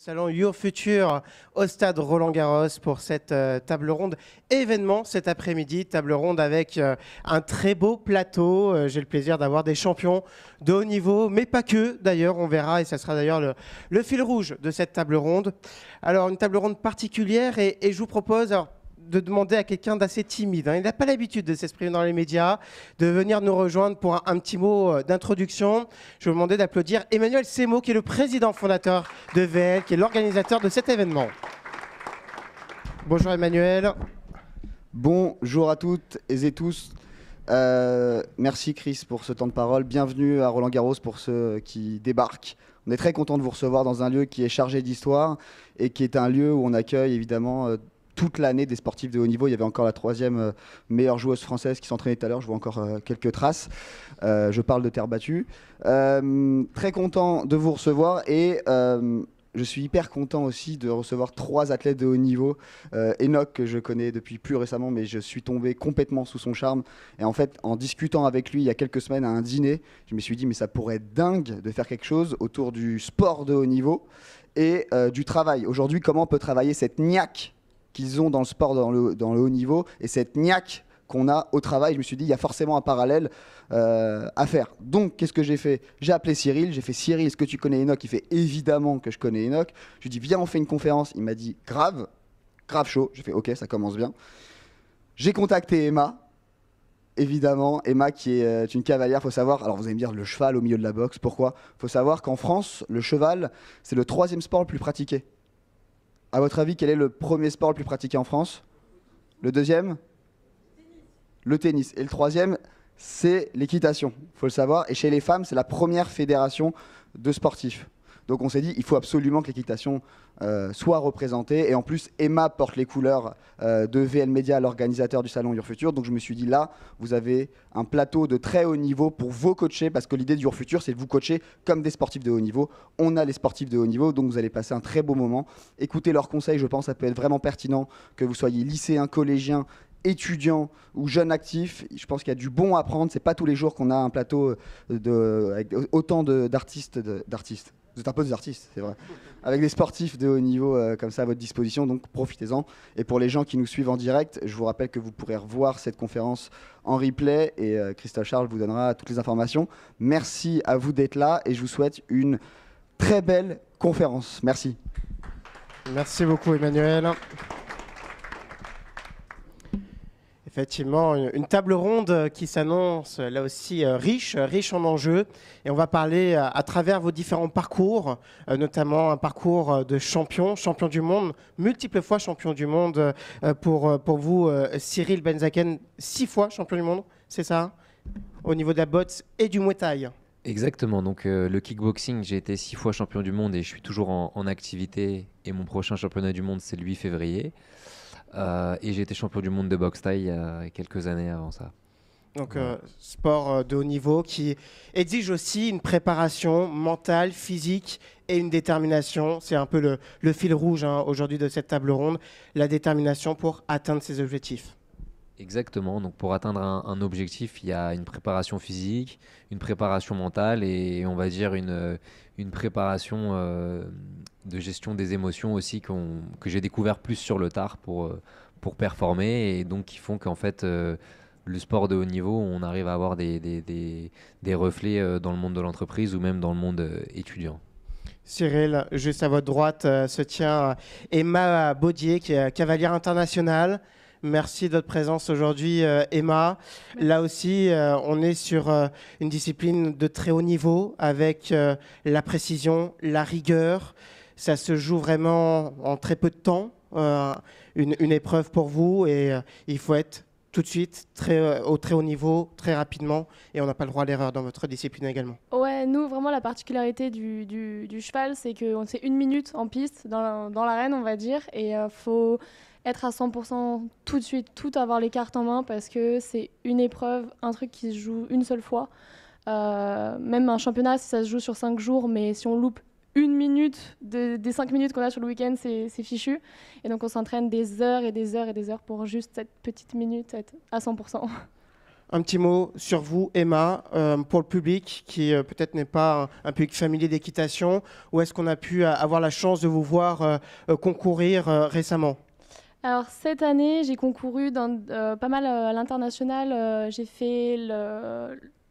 Salon Your Future au stade Roland-Garros pour cette table ronde événement cet après-midi. Table ronde avec un très beau plateau. J'ai le plaisir d'avoir des champions de haut niveau, mais pas que d'ailleurs, on verra, et ça sera d'ailleurs le fil rouge de cette table ronde. Alors une table ronde particulière et je vous propose de demander à quelqu'un d'assez timide. Il n'a pas l'habitude de s'exprimer dans les médias, de venir nous rejoindre pour un petit mot d'introduction. Je vais vous demander d'applaudir Emmanuel Semo, qui est le président fondateur de VL, qui est l'organisateur de cet événement. Bonjour Emmanuel. Bonjour à toutes et tous. Merci Chris pour ce temps de parole. Bienvenue à Roland-Garros pour ceux qui débarquent. On est très content de vous recevoir dans un lieu qui est chargé d'histoire et qui est un lieu où on accueille évidemment toute l'année des sportifs de haut niveau. Il y avait encore la troisième meilleure joueuse française qui s'entraînait tout à l'heure. Je vois encore quelques traces. Je parle de terre battue. Très content de vous recevoir et je suis hyper content aussi de recevoir trois athlètes de haut niveau. Enoch, que je connais depuis plus récemment, mais je suis tombé complètement sous son charme. Et en fait, en discutant avec lui il y a quelques semaines à un dîner, je me suis dit, mais ça pourrait être dingue de faire quelque chose autour du sport de haut niveau et du travail. Aujourd'hui, comment on peut travailler cette niaque qu'ils ont dans le sport, dans le haut niveau, et cette niaque qu'on a au travail. Je me suis dit, il y a forcément un parallèle à faire. Donc, qu'est-ce que j'ai fait? J'ai appelé Cyril, j'ai fait Cyril, est-ce que tu connais Enoch? Il fait évidemment que je connais Enoch. Je lui ai dit, viens, on fait une conférence. Il m'a dit, grave chaud. J'ai fait, ok, ça commence bien. J'ai contacté Emma, évidemment. Emma qui est une cavalière, il faut savoir. Alors, vous allez me dire, le cheval au milieu de la boxe, pourquoi? Il faut savoir qu'en France, le cheval, c'est le troisième sport le plus pratiqué. À votre avis, quel est le premier sport le plus pratiqué en France? Le deuxième? Le tennis. Et le troisième, c'est l'équitation, il faut le savoir. Et chez les femmes, c'est la première fédération de sportifs. Donc on s'est dit, il faut absolument que l'équitation soit représentée. Et en plus, Emma porte les couleurs de VL Media, l'organisateur du salon Your Future. Donc je me suis dit, là, vous avez un plateau de très haut niveau pour vos coachés, parce que l'idée du Your Future, c'est de vous coacher comme des sportifs de haut niveau. On a les sportifs de haut niveau, donc vous allez passer un très beau moment. Écoutez leurs conseils, je pense que ça peut être vraiment pertinent, que vous soyez lycéen, collégien, étudiants ou jeunes actifs. Je pense qu'il y a du bon à prendre. C'est pas tous les jours qu'on a un plateau avec autant d'artistes. Vous êtes un peu des artistes, c'est vrai. Avec des sportifs de haut niveau comme ça à votre disposition, donc profitez-en. Et pour les gens qui nous suivent en direct, je vous rappelle que vous pourrez revoir cette conférence en replay et Christophe Charles vous donnera toutes les informations. Merci à vous d'être là et je vous souhaite une très belle conférence. Merci. Merci beaucoup Emmanuel. Effectivement, une table ronde qui s'annonce là aussi riche en enjeux. Et on va parler à travers vos différents parcours, notamment un parcours de champion du monde, multiples fois champion du monde pour vous, Cyril Benzaken, 6 fois champion du monde, c'est ça? Au niveau de la boxe et du Muay Thai. Exactement, donc le kickboxing, j'ai été 6 fois champion du monde et je suis toujours en activité. Et mon prochain championnat du monde, c'est le 8 février. Et j'ai été champion du monde de boxe thaï il y a quelques années avant ça. Donc sport de haut niveau qui exige aussi une préparation mentale, physique et une détermination. C'est un peu le fil rouge aujourd'hui de cette table ronde, la détermination pour atteindre ses objectifs. Exactement, donc pour atteindre un objectif, il y a une préparation physique, une préparation mentale et on va dire une préparation de gestion des émotions aussi que j'ai découvert plus sur le tard pour performer et donc qui font qu'en fait le sport de haut niveau, on arrive à avoir des reflets dans le monde de l'entreprise ou même dans le monde étudiant. Cyril, juste à votre droite se tient Emma Baudier qui est cavalière internationale. Merci de votre présence aujourd'hui, Emma. Là aussi, on est sur une discipline de très haut niveau avec la précision, la rigueur. Ça se joue vraiment en très peu de temps, une épreuve pour vous et il faut être tout de suite au très haut niveau, très rapidement et on n'a pas le droit à l'erreur dans votre discipline également. Ouais, nous, vraiment, la particularité du cheval, c'est que c'est 1 minute en piste, dans l'arène, on va dire, et faut être à 100% tout de suite, tout avoir les cartes en main parce que c'est une épreuve, un truc qui se joue une seule fois. Même un championnat, si ça se joue sur 5 jours, mais si on loupe 1 minute des 5 minutes qu'on a sur le week-end, c'est fichu. Et donc on s'entraîne des heures et des heures et des heures pour juste cette petite minute être à 100%. Un petit mot sur vous, Emma, pour le public qui peut-être n'est pas un public familier d'équitation. Où est-ce qu'on a pu avoir la chance de vous voir concourir récemment? Alors cette année, j'ai concouru dans pas mal à l'international. J'ai fait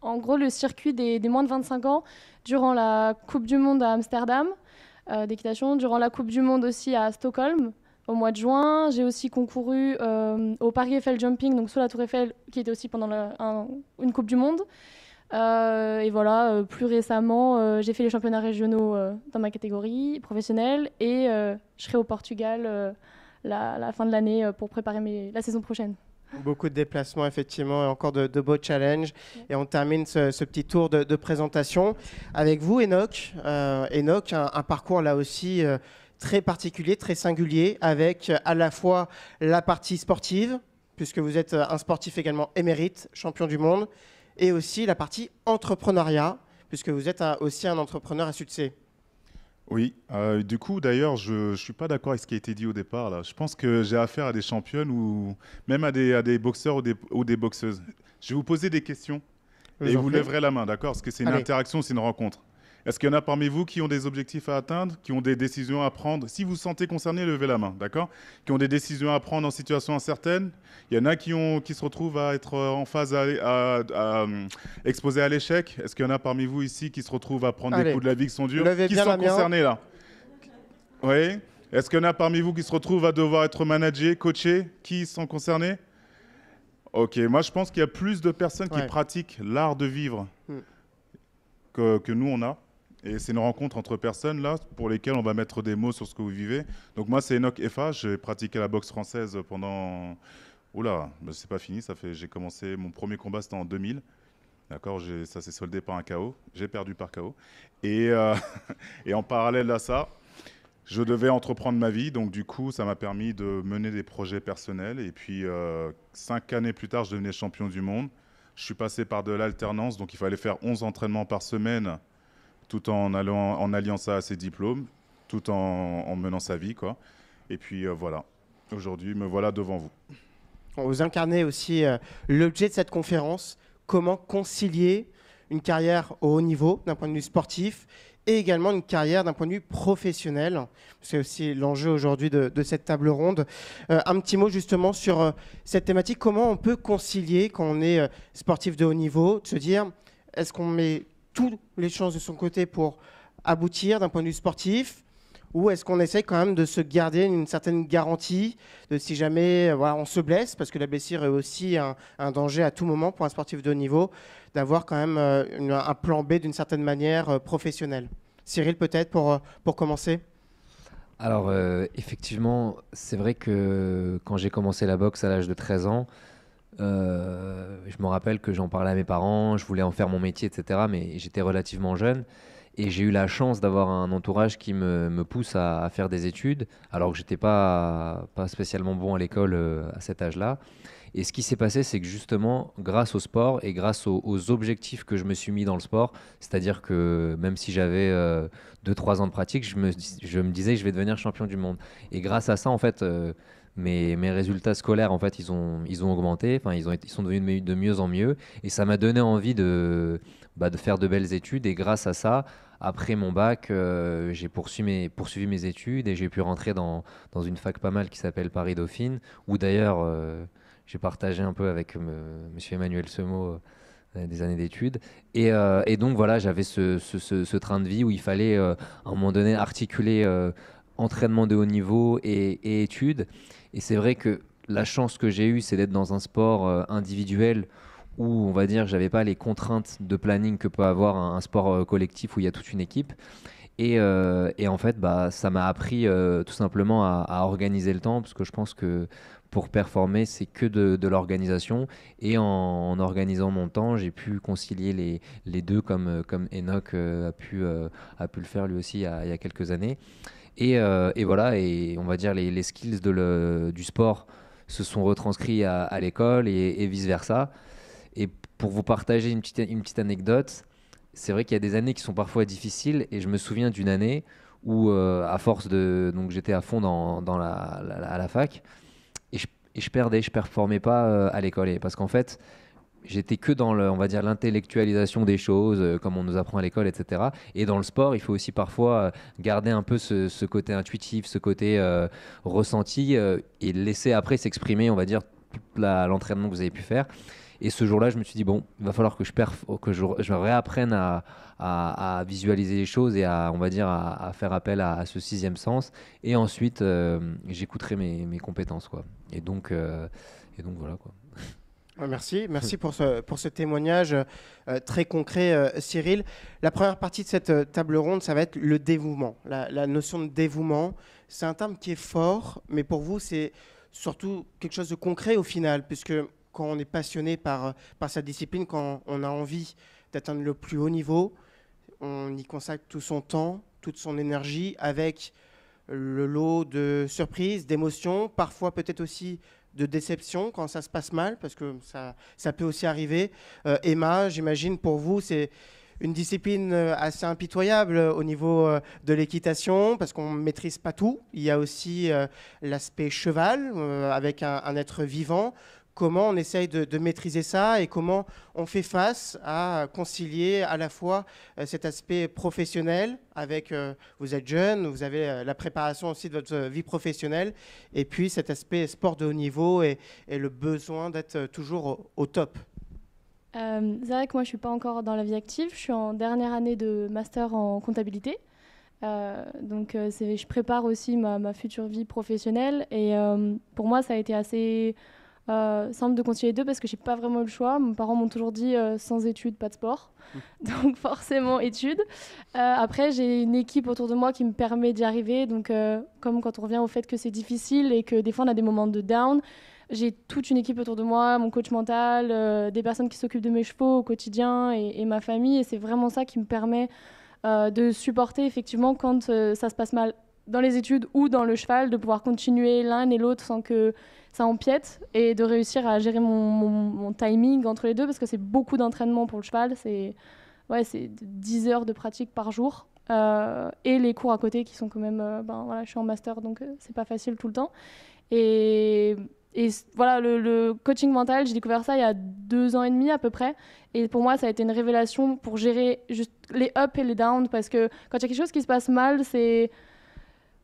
en gros le circuit des moins de 25 ans durant la Coupe du Monde à Amsterdam d'équitation, durant la Coupe du Monde aussi à Stockholm au mois de juin. J'ai aussi concouru au Paris Eiffel Jumping, donc sous la Tour Eiffel, qui était aussi pendant une Coupe du Monde. Et voilà, plus récemment, j'ai fait les championnats régionaux dans ma catégorie professionnelle et je serai au Portugal la fin de l'année pour préparer la saison prochaine. Beaucoup de déplacements, effectivement, et encore de beaux challenges. Et on termine ce petit tour de présentation avec vous, Enoch. Enoch, un parcours là aussi très particulier, très singulier, avec à la fois la partie sportive, puisque vous êtes un sportif également émérite, champion du monde, et aussi la partie entrepreneuriat, puisque vous êtes aussi un entrepreneur à succès. Oui, du coup, d'ailleurs, je ne suis pas d'accord avec ce qui a été dit au départ, là. Je pense que j'ai affaire à des championnes ou même à des boxeurs ou des boxeuses. Je vais vous poser des questions et vous lèverez la main, d'accord? Parce que c'est une interaction, c'est une rencontre. Est-ce qu'il y en a parmi vous qui ont des objectifs à atteindre, qui ont des décisions à prendre? Si vous vous sentez concerné, levez la main, d'accord? Qui ont des décisions à prendre en situation incertaine. Il y en a qui se retrouvent à être en phase exposés à l'échec. Est-ce qu'il y en a parmi vous ici qui se retrouvent à prendre des coups de la vie qui sont durs? Qui sont concernés là? Oui. Est-ce qu'il y en a parmi vous qui se retrouvent à devoir être managés, coachés? Qui sont concernés? Ok, moi je pense qu'il y a plus de personnes qui pratiquent l'art de vivre que nous on a. Et c'est une rencontre entre personnes là pour lesquelles on va mettre des mots sur ce que vous vivez. Donc moi c'est Enoch Efa, j'ai pratiqué la boxe française pendant... Oula, c'est pas fini, j'ai commencé, mon premier combat c'était en 2000. D'accord, ça s'est soldé par un KO, j'ai perdu par KO. Et en parallèle à ça, je devais entreprendre ma vie, donc du coup ça m'a permis de mener des projets personnels. Et puis 5 années plus tard, je devenais champion du monde. Je suis passé par de l'alternance, donc il fallait faire 11 entraînements par semaine, tout en alliant ça à ses diplômes, tout en menant sa vie, quoi. Et puis voilà, aujourd'hui, me voilà devant vous. Vous incarnez aussi l'objet de cette conférence, comment concilier une carrière au haut niveau d'un point de vue sportif et également une carrière d'un point de vue professionnel. C'est aussi l'enjeu aujourd'hui de cette table ronde. Un petit mot justement sur cette thématique, comment on peut concilier quand on est sportif de haut niveau, de se dire, est-ce qu'on met toutes les chances de son côté pour aboutir d'un point de vue sportif, ou est-ce qu'on essaie quand même de se garder une certaine garantie de si jamais on se blesse, parce que la blessure est aussi un danger à tout moment pour un sportif de haut niveau, d'avoir quand même un plan B d'une certaine manière professionnel. Cyril, peut-être pour commencer. Alors effectivement, c'est vrai que quand j'ai commencé la boxe à l'âge de 13 ans, je me rappelle que j'en parlais à mes parents, je voulais en faire mon métier, etc. Mais j'étais relativement jeune et j'ai eu la chance d'avoir un entourage qui me pousse à faire des études, alors que j'étais pas spécialement bon à l'école à cet âge-là. Et ce qui s'est passé, c'est que justement, grâce au sport et grâce aux objectifs que je me suis mis dans le sport, c'est-à-dire que même si j'avais 2-3 ans de pratique, je me disais que je vais devenir champion du monde. Et grâce à ça, en fait, mes résultats scolaires, en fait, ils ont augmenté. Enfin, ils sont devenus de mieux en mieux. Et ça m'a donné envie de faire de belles études. Et grâce à ça, après mon bac, j'ai poursuivi mes études et j'ai pu rentrer dans une fac pas mal qui s'appelle Paris-Dauphine, où d'ailleurs... j'ai partagé un peu avec monsieur Emmanuel Semo des années d'études. Et donc voilà, j'avais ce train de vie où il fallait à un moment donné articuler entraînement de haut niveau et études. Et c'est vrai que la chance que j'ai eue, c'est d'être dans un sport individuel où, on va dire, j'avais pas les contraintes de planning que peut avoir un sport collectif où il y a toute une équipe. Et en fait, ça m'a appris tout simplement à organiser le temps, parce que je pense que pour performer, c'est que de l'organisation. Et en organisant mon temps, j'ai pu concilier les deux comme Enoch a pu le faire lui aussi il y a quelques années. Et voilà, et on va dire les skills du sport se sont retranscrits à l'école et vice-versa. Et pour vous partager une petite anecdote, c'est vrai qu'il y a des années qui sont parfois difficiles, et je me souviens d'une année où, à force donc j'étais à fond à la fac, et je performais pas à l'école, parce qu'en fait, j'étais que dans on va dire l'intellectualisation des choses, comme on nous apprend à l'école, etc. Et dans le sport, il faut aussi parfois garder un peu ce côté intuitif, ce côté ressenti, et laisser après s'exprimer, on va dire, tout l'entraînement que vous avez pu faire. Et ce jour-là, je me suis dit, bon, il va falloir que je réapprenne à visualiser les choses et on va dire, à faire appel à ce sixième sens. Et ensuite, j'écouterai mes compétences, quoi. Et donc voilà, quoi. Merci pour ce témoignage très concret, Cyril. La première partie de cette table ronde, ça va être le dévouement. La notion de dévouement, c'est un terme qui est fort, mais pour vous, c'est surtout quelque chose de concret au final, puisque quand on est passionné par sa discipline, quand on a envie d'atteindre le plus haut niveau, on y consacre tout son temps, toute son énergie, avec le lot de surprises, d'émotions, parfois peut-être aussi de déception quand ça se passe mal, parce que ça peut aussi arriver. Emma, j'imagine pour vous, c'est une discipline assez impitoyable au niveau de l'équitation, parce qu'on ne maîtrise pas tout. Il y a aussi l'aspect cheval, avec un être vivant. Comment on essaye de maîtriser ça et comment on fait face à concilier à la fois cet aspect professionnel avec, vous êtes jeune, vous avez la préparation aussi de votre vie professionnelle et puis cet aspect sport de haut niveau et le besoin d'être toujours au top. C'est vrai que moi je ne suis pas encore dans la vie active, je suis en dernière année de master en comptabilité. Donc je prépare aussi ma future vie professionnelle et pour moi ça a été assez... simple de concilier les deux parce que j'ai pas vraiment eu le choix. Mes parents m'ont toujours dit sans études, pas de sport. Donc forcément études. Après, j'ai une équipe autour de moi qui me permet d'y arriver. Donc comme quand on revient au fait que c'est difficile et que des fois on a des moments de down, j'ai toute une équipe autour de moi, mon coach mental, des personnes qui s'occupent de mes chevaux au quotidien et ma famille. Et c'est vraiment ça qui me permet de supporter effectivement quand ça se passe mal dans les études ou dans le cheval, de pouvoir continuer l'un et l'autre sans que ça empiète et de réussir à gérer mon timing entre les deux parce que c'est beaucoup d'entraînement pour le cheval, c'est 10 heures de pratique par jour et les cours à côté qui sont quand même, je suis en master donc c'est pas facile tout le temps et voilà, le coaching mental, j'ai découvert ça il y a 2 ans et demi à peu près et pour moi ça a été une révélation pour gérer juste les ups et les downs parce que quand il y a quelque chose qui se passe mal,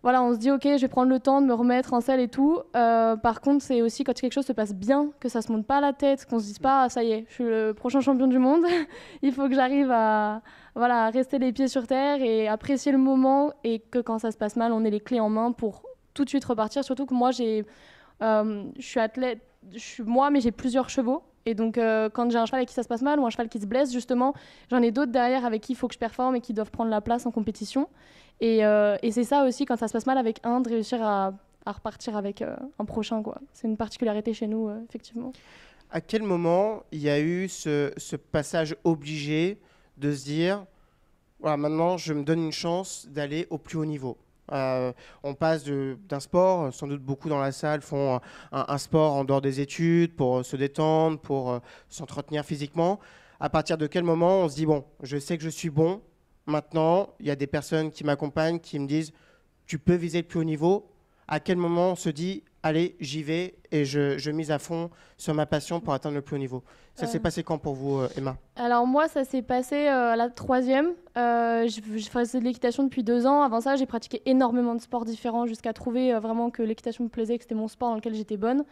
voilà, on se dit, OK, je vais prendre le temps de me remettre en selle et tout. Par contre, c'est aussi quand quelque chose se passe bien, que ça se monte pas à la tête, qu'on se dise pas, ça y est, je suis le prochain champion du monde. Il faut que j'arrive à rester les pieds sur terre et apprécier le moment et que quand ça se passe mal, on ait les clés en main pour tout de suite repartir. Surtout que moi, je suis athlète, je suis moi, mais j'ai plusieurs chevaux. Et donc, quand j'ai un cheval avec qui ça se passe mal ou un cheval qui se blesse, justement, j'en ai d'autres derrière avec qui il faut que je performe et qui doivent prendre la place en compétition. Et c'est ça aussi, quand ça se passe mal avec un, de réussir à repartir avec un prochain, quoi. C'est une particularité chez nous, effectivement. À quel moment il y a eu ce passage obligé de se dire, voilà, maintenant, je me donne une chance d'aller au plus haut niveau? On passe d'un sport, sans doute beaucoup dans la salle font un sport en dehors des études pour se détendre, pour s'entretenir physiquement. À partir de quel moment on se dit, bon, je sais que je suis bon, maintenant il y a des personnes qui m'accompagnent, qui me disent, tu peux viser le plus haut niveau. À quel moment on se dit, allez, j'y vais et je mise à fond sur ma passion pour atteindre le plus haut niveau? Ça s'est passé quand pour vous, Emma? Alors moi, ça s'est passé à la 3e. Je faisais de l'équitation depuis 2 ans. Avant ça, j'ai pratiqué énormément de sports différents jusqu'à trouver vraiment que l'équitation me plaisait, que c'était mon sport dans lequel j'étais bonne.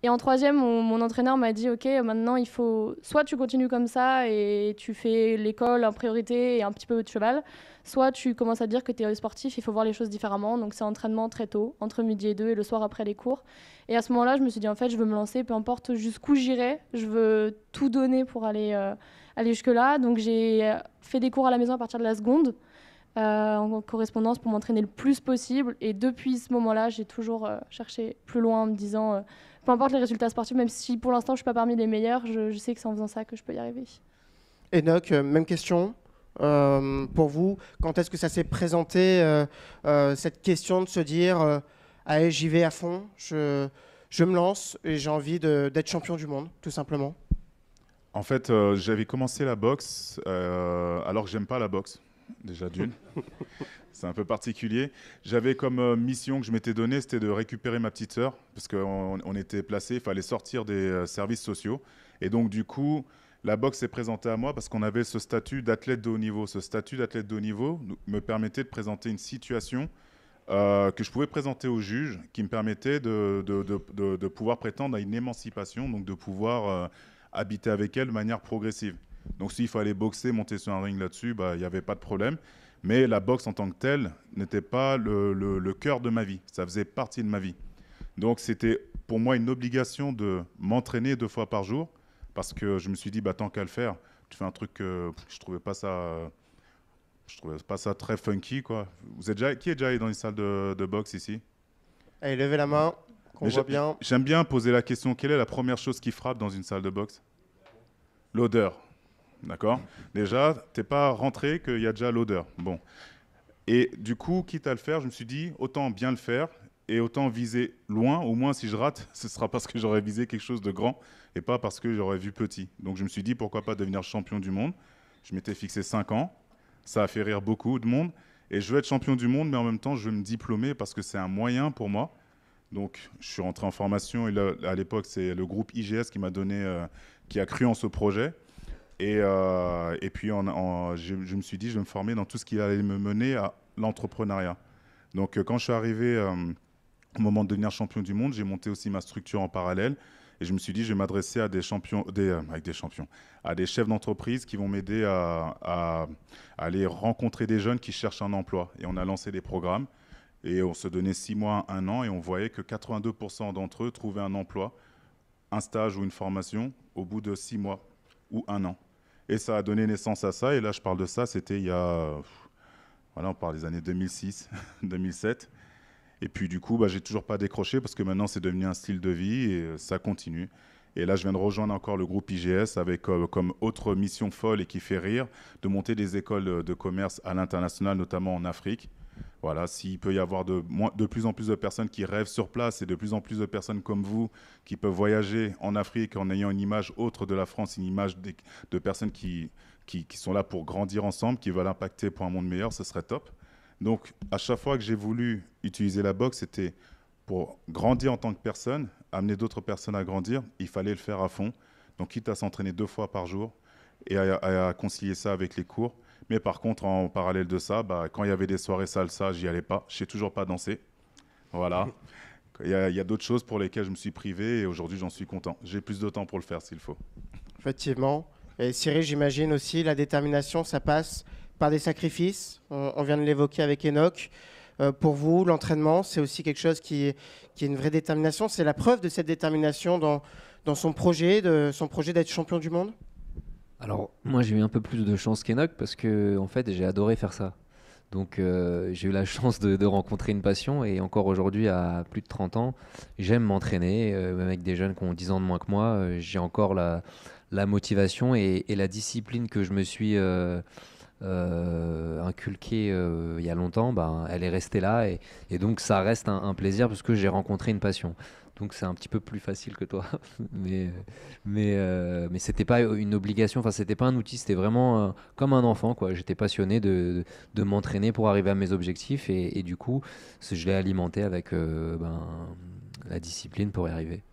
Et en 3e, mon entraîneur m'a dit, OK, maintenant, il faut soit tu continues comme ça et tu fais l'école en priorité et un petit peu de cheval, soit tu commences à dire que tu es sportif, il faut voir les choses différemment. Donc c'est entraînement très tôt, entre midi et 2 et le soir après les cours. Et à ce moment-là, je me suis dit, en fait, je veux me lancer, peu importe jusqu'où j'irai, je veux tout donner pour aller jusque-là. Donc j'ai fait des cours à la maison à partir de la seconde, en correspondance pour m'entraîner le plus possible. Et depuis ce moment-là, j'ai toujours cherché plus loin en me disant, peu importe les résultats sportifs, même si pour l'instant je ne suis pas parmi les meilleurs, je sais que c'est en faisant ça que je peux y arriver. Enoch, même question. Pour vous, quand est-ce que ça s'est présenté, cette question de se dire allez, j'y vais à fond, je me lance et j'ai envie d'être champion du monde, tout simplement? En fait, j'avais commencé la boxe alors que j'aime pas la boxe, déjà d'une. C'est un peu particulier. J'avais comme mission que je m'étais donnée, c'était de récupérer ma petite sœur, parce qu'on était placé, il fallait sortir des services sociaux. Et donc, du coup, la boxe s'est présentée à moi parce qu'on avait ce statut d'athlète de haut niveau. Ce statut d'athlète de haut niveau me permettait de présenter une situation que je pouvais présenter au juge, qui me permettait de pouvoir prétendre à une émancipation, donc de pouvoir habiter avec elle de manière progressive. Donc, s'il fallait boxer, monter sur un ring là-dessus, il n'y avait pas de problème. Mais la boxe en tant que telle n'était pas le cœur de ma vie. Ça faisait partie de ma vie. Donc c'était pour moi une obligation de m'entraîner 2 fois par jour parce que je me suis dit, tant qu'à le faire, tu fais un truc que je trouvais pas ça très funky, quoi. Qui est déjà allé dans une salle de boxe ici? Allez, levez la main, qu'on voit bien. J'aime bien poser la question, quelle est la première chose qui frappe dans une salle de boxe? L'odeur. D'accord? Déjà, t'es pas rentré qu'il y a déjà l'odeur. Bon. Et du coup, quitte à le faire, je me suis dit, autant bien le faire et autant viser loin. Au moins, si je rate, ce sera parce que j'aurais visé quelque chose de grand et pas parce que j'aurais vu petit. Donc, je me suis dit, pourquoi pas devenir champion du monde? Je m'étais fixé 5 ans. Ça a fait rire beaucoup de monde. Et je veux être champion du monde, mais en même temps, je veux me diplômer parce que c'est un moyen pour moi. Donc, je suis rentré en formation. Et là, à l'époque, c'est le groupe IGS qui m'a donné, qui a cru en ce projet. Et puis, je me suis dit, je vais me former dans tout ce qui allait me mener à l'entrepreneuriat. Donc, quand je suis arrivé au moment de devenir champion du monde, j'ai monté aussi ma structure en parallèle. Et je me suis dit, je vais m'adresser à des à des chefs d'entreprise qui vont m'aider à aller rencontrer des jeunes qui cherchent un emploi. Et on a lancé des programmes. Et on se donnait 6 mois, 1 an. Et on voyait que 82% d'entre eux trouvaient un emploi, un stage ou une formation au bout de 6 mois ou 1 an. Et ça a donné naissance à ça. Et là, je parle de ça, c'était il y a... Voilà, on parle des années 2006, 2007. Et puis, du coup, j'ai toujours pas décroché parce que maintenant, c'est devenu un style de vie et ça continue. Et là, je viens de rejoindre encore le groupe IGS avec comme autre mission folle et qui fait rire, de monter des écoles de commerce à l'international, notamment en Afrique. Voilà, s'il peut y avoir de plus en plus de personnes qui rêvent sur place et de plus en plus de personnes comme vous qui peuvent voyager en Afrique en ayant une image autre de la France, une image de personnes qui sont là pour grandir ensemble, qui veulent impacter pour un monde meilleur, ce serait top. Donc, à chaque fois que j'ai voulu utiliser la boxe, c'était pour grandir en tant que personne, amener d'autres personnes à grandir, il fallait le faire à fond. Donc, quitte à s'entraîner 2 fois par jour et à concilier ça avec les cours. Mais par contre, en parallèle de ça, quand il y avait des soirées salsa, j'y allais pas. Je sais toujours pas danser. Voilà. Il y a d'autres choses pour lesquelles je me suis privé et aujourd'hui, j'en suis content. J'ai plus de temps pour le faire s'il faut. Effectivement. Et Cyril, j'imagine aussi, la détermination, ça passe par des sacrifices. On vient de l'évoquer avec Enoch. Pour vous, l'entraînement, c'est aussi quelque chose qui est une vraie détermination. C'est la preuve de cette détermination dans son projet d'être champion du monde? Alors, moi, j'ai eu un peu plus de chance qu'Enoch parce que, en fait, j'ai adoré faire ça. Donc, j'ai eu la chance de rencontrer une passion et encore aujourd'hui, à plus de 30 ans, j'aime m'entraîner. Même avec des jeunes qui ont 10 ans de moins que moi, j'ai encore la motivation et la discipline que je me suis inculquée il y a longtemps, elle est restée là et donc ça reste un plaisir parce que j'ai rencontré une passion. Donc c'est un petit peu plus facile que toi, mais c'était pas une obligation, enfin c'était pas un outil, c'était vraiment comme un enfant quoi. J'étais passionné de m'entraîner pour arriver à mes objectifs et du coup je l'ai alimenté avec la discipline pour y arriver.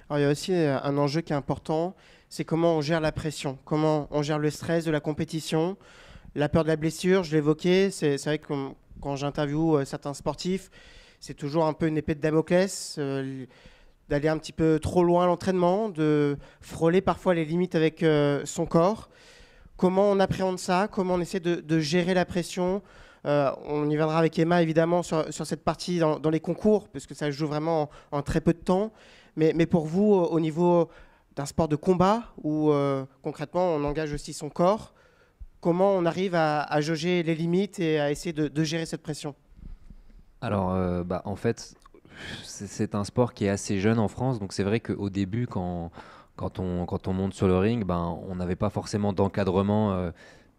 Alors il y a aussi un enjeu qui est important, c'est comment on gère la pression, comment on gère le stress de la compétition, la peur de la blessure, je l'évoquais, c'est vrai que quand j'interviewe certains sportifs, c'est toujours un peu une épée de Damoclès, d'aller un petit peu trop loin à l'entraînement, de frôler parfois les limites avec son corps. Comment on appréhende ça? Comment on essaie de gérer la pression? On y viendra avec Emma évidemment sur cette partie dans les concours, parce que ça se joue vraiment en très peu de temps. Mais pour vous, au niveau d'un sport de combat, où concrètement on engage aussi son corps, comment on arrive à jauger les limites et à essayer de gérer cette pression? Alors, en fait, c'est un sport qui est assez jeune en France, donc c'est vrai qu'au début, quand on monte sur le ring, on n'avait pas forcément d'encadrement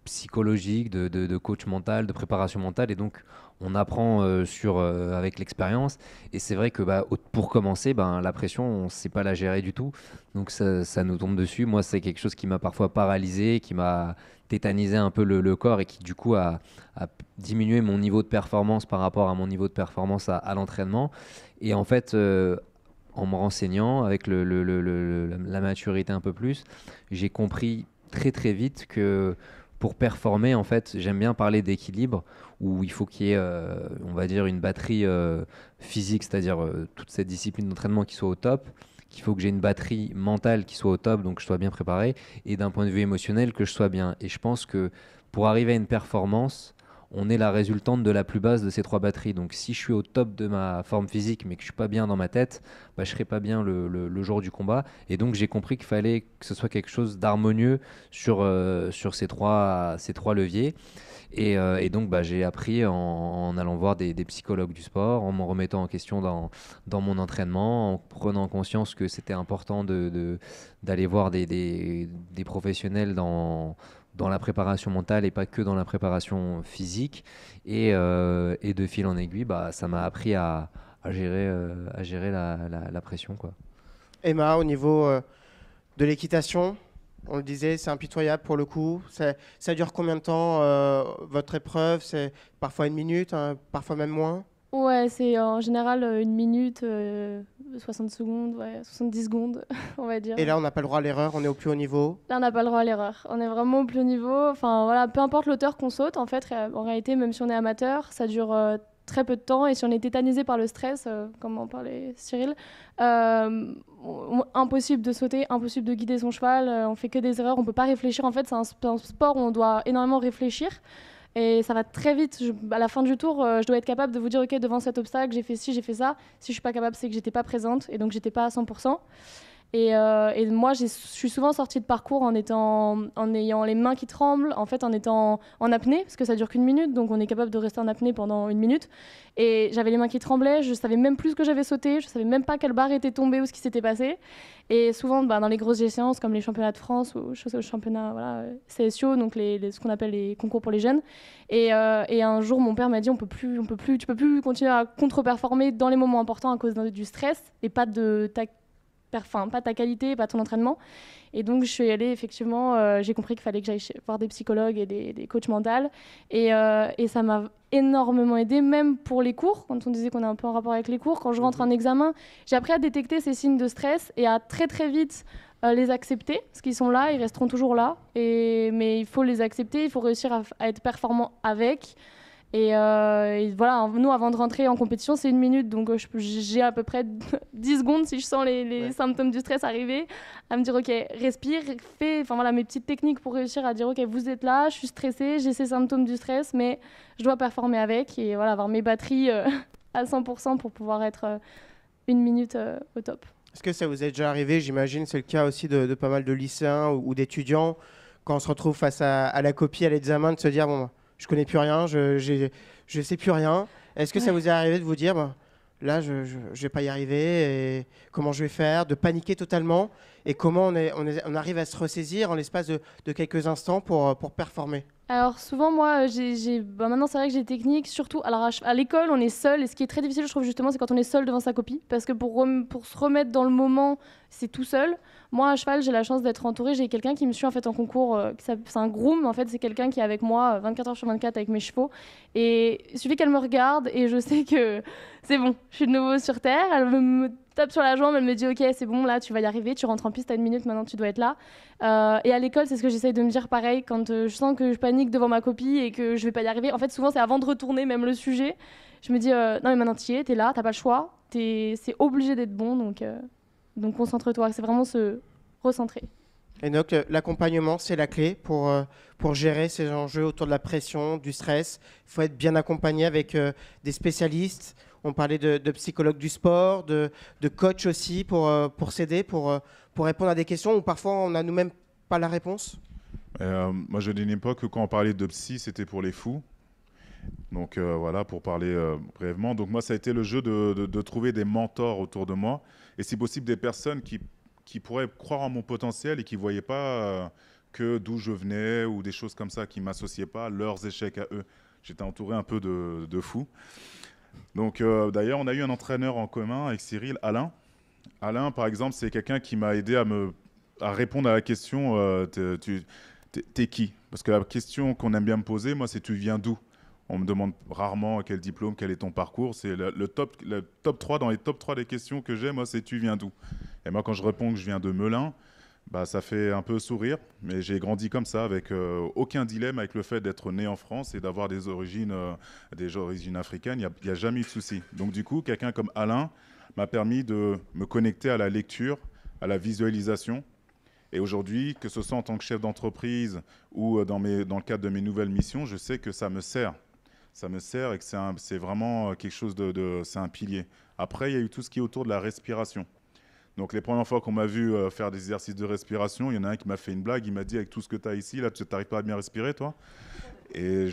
psychologique, de coach mental, de préparation mentale. Et donc, on apprend avec l'expérience. Et c'est vrai que pour commencer, la pression, on ne sait pas la gérer du tout. Donc, ça nous tombe dessus. Moi, c'est quelque chose qui m'a parfois paralysé, qui m'a tétanisé un peu le corps et qui, du coup, a diminué mon niveau de performance par rapport à mon niveau de performance à l'entraînement. Et en fait, en me renseignant avec la maturité un peu plus, j'ai compris très, très vite que pour performer, en fait, j'aime bien parler d'équilibre, où il faut qu'il y ait, on va dire, une batterie physique, c'est-à-dire toute cette discipline d'entraînement qui soit au top, qu'il faut que j'ai une batterie mentale qui soit au top, donc que je sois bien préparé, et d'un point de vue émotionnel, que je sois bien. Et je pense que pour arriver à une performance, on est la résultante de la plus basse de ces 3 batteries. Donc si je suis au top de ma forme physique, mais que je ne suis pas bien dans ma tête, je ne serai pas bien le jour du combat. Et donc j'ai compris qu'il fallait que ce soit quelque chose d'harmonieux sur ces trois leviers. Et donc j'ai appris en allant voir des psychologues du sport, en me remettant en question dans mon entraînement, en prenant conscience que c'était important d'aller voir des professionnels dans la préparation mentale et pas que dans la préparation physique. Et de fil en aiguille, ça m'a appris à gérer la pression, quoi. Emma, au niveau de l'équitation, on le disait, c'est impitoyable pour le coup. Ça dure combien de temps votre épreuve? C'est parfois 1 minute, hein, parfois même moins? Ouais, c'est en général 1 minute, 60 secondes, 70 secondes, on va dire. Et là, on n'a pas le droit à l'erreur, on est au plus haut niveau? Là, on n'a pas le droit à l'erreur. On est vraiment au plus haut niveau. Enfin, voilà, peu importe l'auteur qu'on saute, en fait, en réalité, même si on est amateur, ça dure très peu de temps. Et si on est tétanisé par le stress, comme en parlait Cyril, impossible de sauter, impossible de guider son cheval. On fait que des erreurs, on peut pas réfléchir. En fait, c'est un sport où on doit énormément réfléchir. Et ça va très vite. À la fin du tour, je dois être capable de vous dire, OK, devant cet obstacle, j'ai fait ci, j'ai fait ça. Si je suis pas capable, c'est que j'étais pas présente et donc j'étais pas à 100%. Et moi, je suis souvent sortie de parcours en ayant les mains qui tremblent, en fait, en étant en apnée, parce que ça dure qu'1 minute, donc on est capable de rester en apnée pendant 1 minute. Et j'avais les mains qui tremblaient, je savais même plus ce que j'avais sauté, je savais même pas quelle barre était tombée ou ce qui s'était passé. Et souvent, dans les grosses échéances, comme les championnats de France ou les championnats CSO, donc ce qu'on appelle les concours pour les jeunes. Et un jour, mon père m'a dit, tu peux plus continuer à contre-performer dans les moments importants à cause du stress et pas de pas ta qualité, pas ton entraînement. Et donc, je suis allée, effectivement, j'ai compris qu'il fallait que j'aille voir des psychologues et des coachs mentaux. Et ça m'a énormément aidée, même pour les cours, quand on disait qu'on est un peu en rapport avec les cours. Quand je rentre en examen, j'ai appris à détecter ces signes de stress et à très, très vite les accepter, parce qu'ils sont là, ils resteront toujours là. Mais il faut les accepter, il faut réussir à être performant avec. Et voilà, nous, avant de rentrer en compétition, c'est 1 minute. Donc, j'ai à peu près 10 secondes, si je sens les symptômes du stress arriver, à me dire, OK, respire, fais mes petites techniques pour réussir à dire, OK, vous êtes là, je suis stressée, j'ai ces symptômes du stress, mais je dois performer avec. Et voilà, avoir mes batteries à 100% pour pouvoir être 1 minute au top. Est-ce que ça vous est déjà arrivé? J'imagine c'est le cas aussi de pas mal de lycéens ou d'étudiants, quand on se retrouve face à la copie, à l'examen, de se dire, bon, je connais plus rien, je sais plus rien. Est-ce que ça vous est arrivé de vous dire, là, je vais pas y arriver, et comment je vais faire, de paniquer totalement, et comment on arrive à se ressaisir en l'espace de quelques instants pour performer? Alors souvent, moi, maintenant c'est vrai que j'ai des techniques, surtout alors à l'école, on est seul, et ce qui est très difficile, je trouve justement, c'est quand on est seul devant sa copie, parce que pour se remettre dans le moment, c'est tout seul. Moi, à cheval, j'ai la chance d'être entourée, j'ai quelqu'un qui me suit en fait en concours, c'est un groom, en fait, c'est quelqu'un qui est avec moi 24 heures sur 24 avec mes chevaux, et il suffit qu'elle me regarde, et je sais que c'est bon, je suis de nouveau sur Terre, elle me tape sur la jambe, elle me dit, OK, c'est bon, là, tu vas y arriver, tu rentres en piste, t'as 1 minute, maintenant tu dois être là. Et à l'école, c'est ce que j'essaye de me dire pareil, quand je sens que je panique devant ma copie et que je vais pas y arriver. En fait, souvent, c'est avant de retourner même le sujet. Je me dis, non, mais maintenant tu y es, t'es là, t'as pas le choix, c'est obligé d'être bon, donc concentre-toi. C'est vraiment se recentrer. Et donc, l'accompagnement, c'est la clé pour gérer ces enjeux autour de la pression, du stress. Il faut être bien accompagné avec des spécialistes. On parlait de psychologues du sport, de coach aussi pour s'aider, pour répondre à des questions où parfois on n'a nous-mêmes pas la réponse. Moi, je ne nie pas que quand on parlait de psy, c'était pour les fous. Donc voilà, pour parler brièvement. Donc moi, ça a été le jeu de trouver des mentors autour de moi. Et si possible, des personnes qui pourraient croire en mon potentiel et qui ne voyaient pas que d'où je venais ou des choses comme ça qui ne m'associaient pas à leurs échecs à eux. J'étais entouré un peu de fous. Donc d'ailleurs, on a eu un entraîneur en commun avec Cyril, Alain. Alain, par exemple, c'est quelqu'un qui m'a aidé à répondre à la question t'es qui? Parce que la question qu'on aime bien me poser, moi, c'est tu viens d'où? On me demande rarement quel diplôme, quel est ton parcours. C'est le top 3, dans les top 3 des questions que j'ai, moi, c'est tu viens d'où? Et moi, quand je réponds que je viens de Melun, bah, ça fait un peu sourire. Mais j'ai grandi comme ça, avec aucun dilemme avec le fait d'être né en France et d'avoir des origines africaines. Il n'y a jamais eu de souci. Donc du coup, quelqu'un comme Alain m'a permis de me connecter à la lecture, à la visualisation. Et aujourd'hui, que ce soit en tant que chef d'entreprise ou dans le cadre de mes nouvelles missions, je sais que ça me sert. Ça me sert et que c'est vraiment quelque chose c'est un pilier. Après, il y a eu tout ce qui est autour de la respiration. Donc les premières fois qu'on m'a vu faire des exercices de respiration, il y en a un qui m'a fait une blague, il m'a dit avec tout ce que tu as ici, là, tu n'arrives pas à bien respirer, toi? Et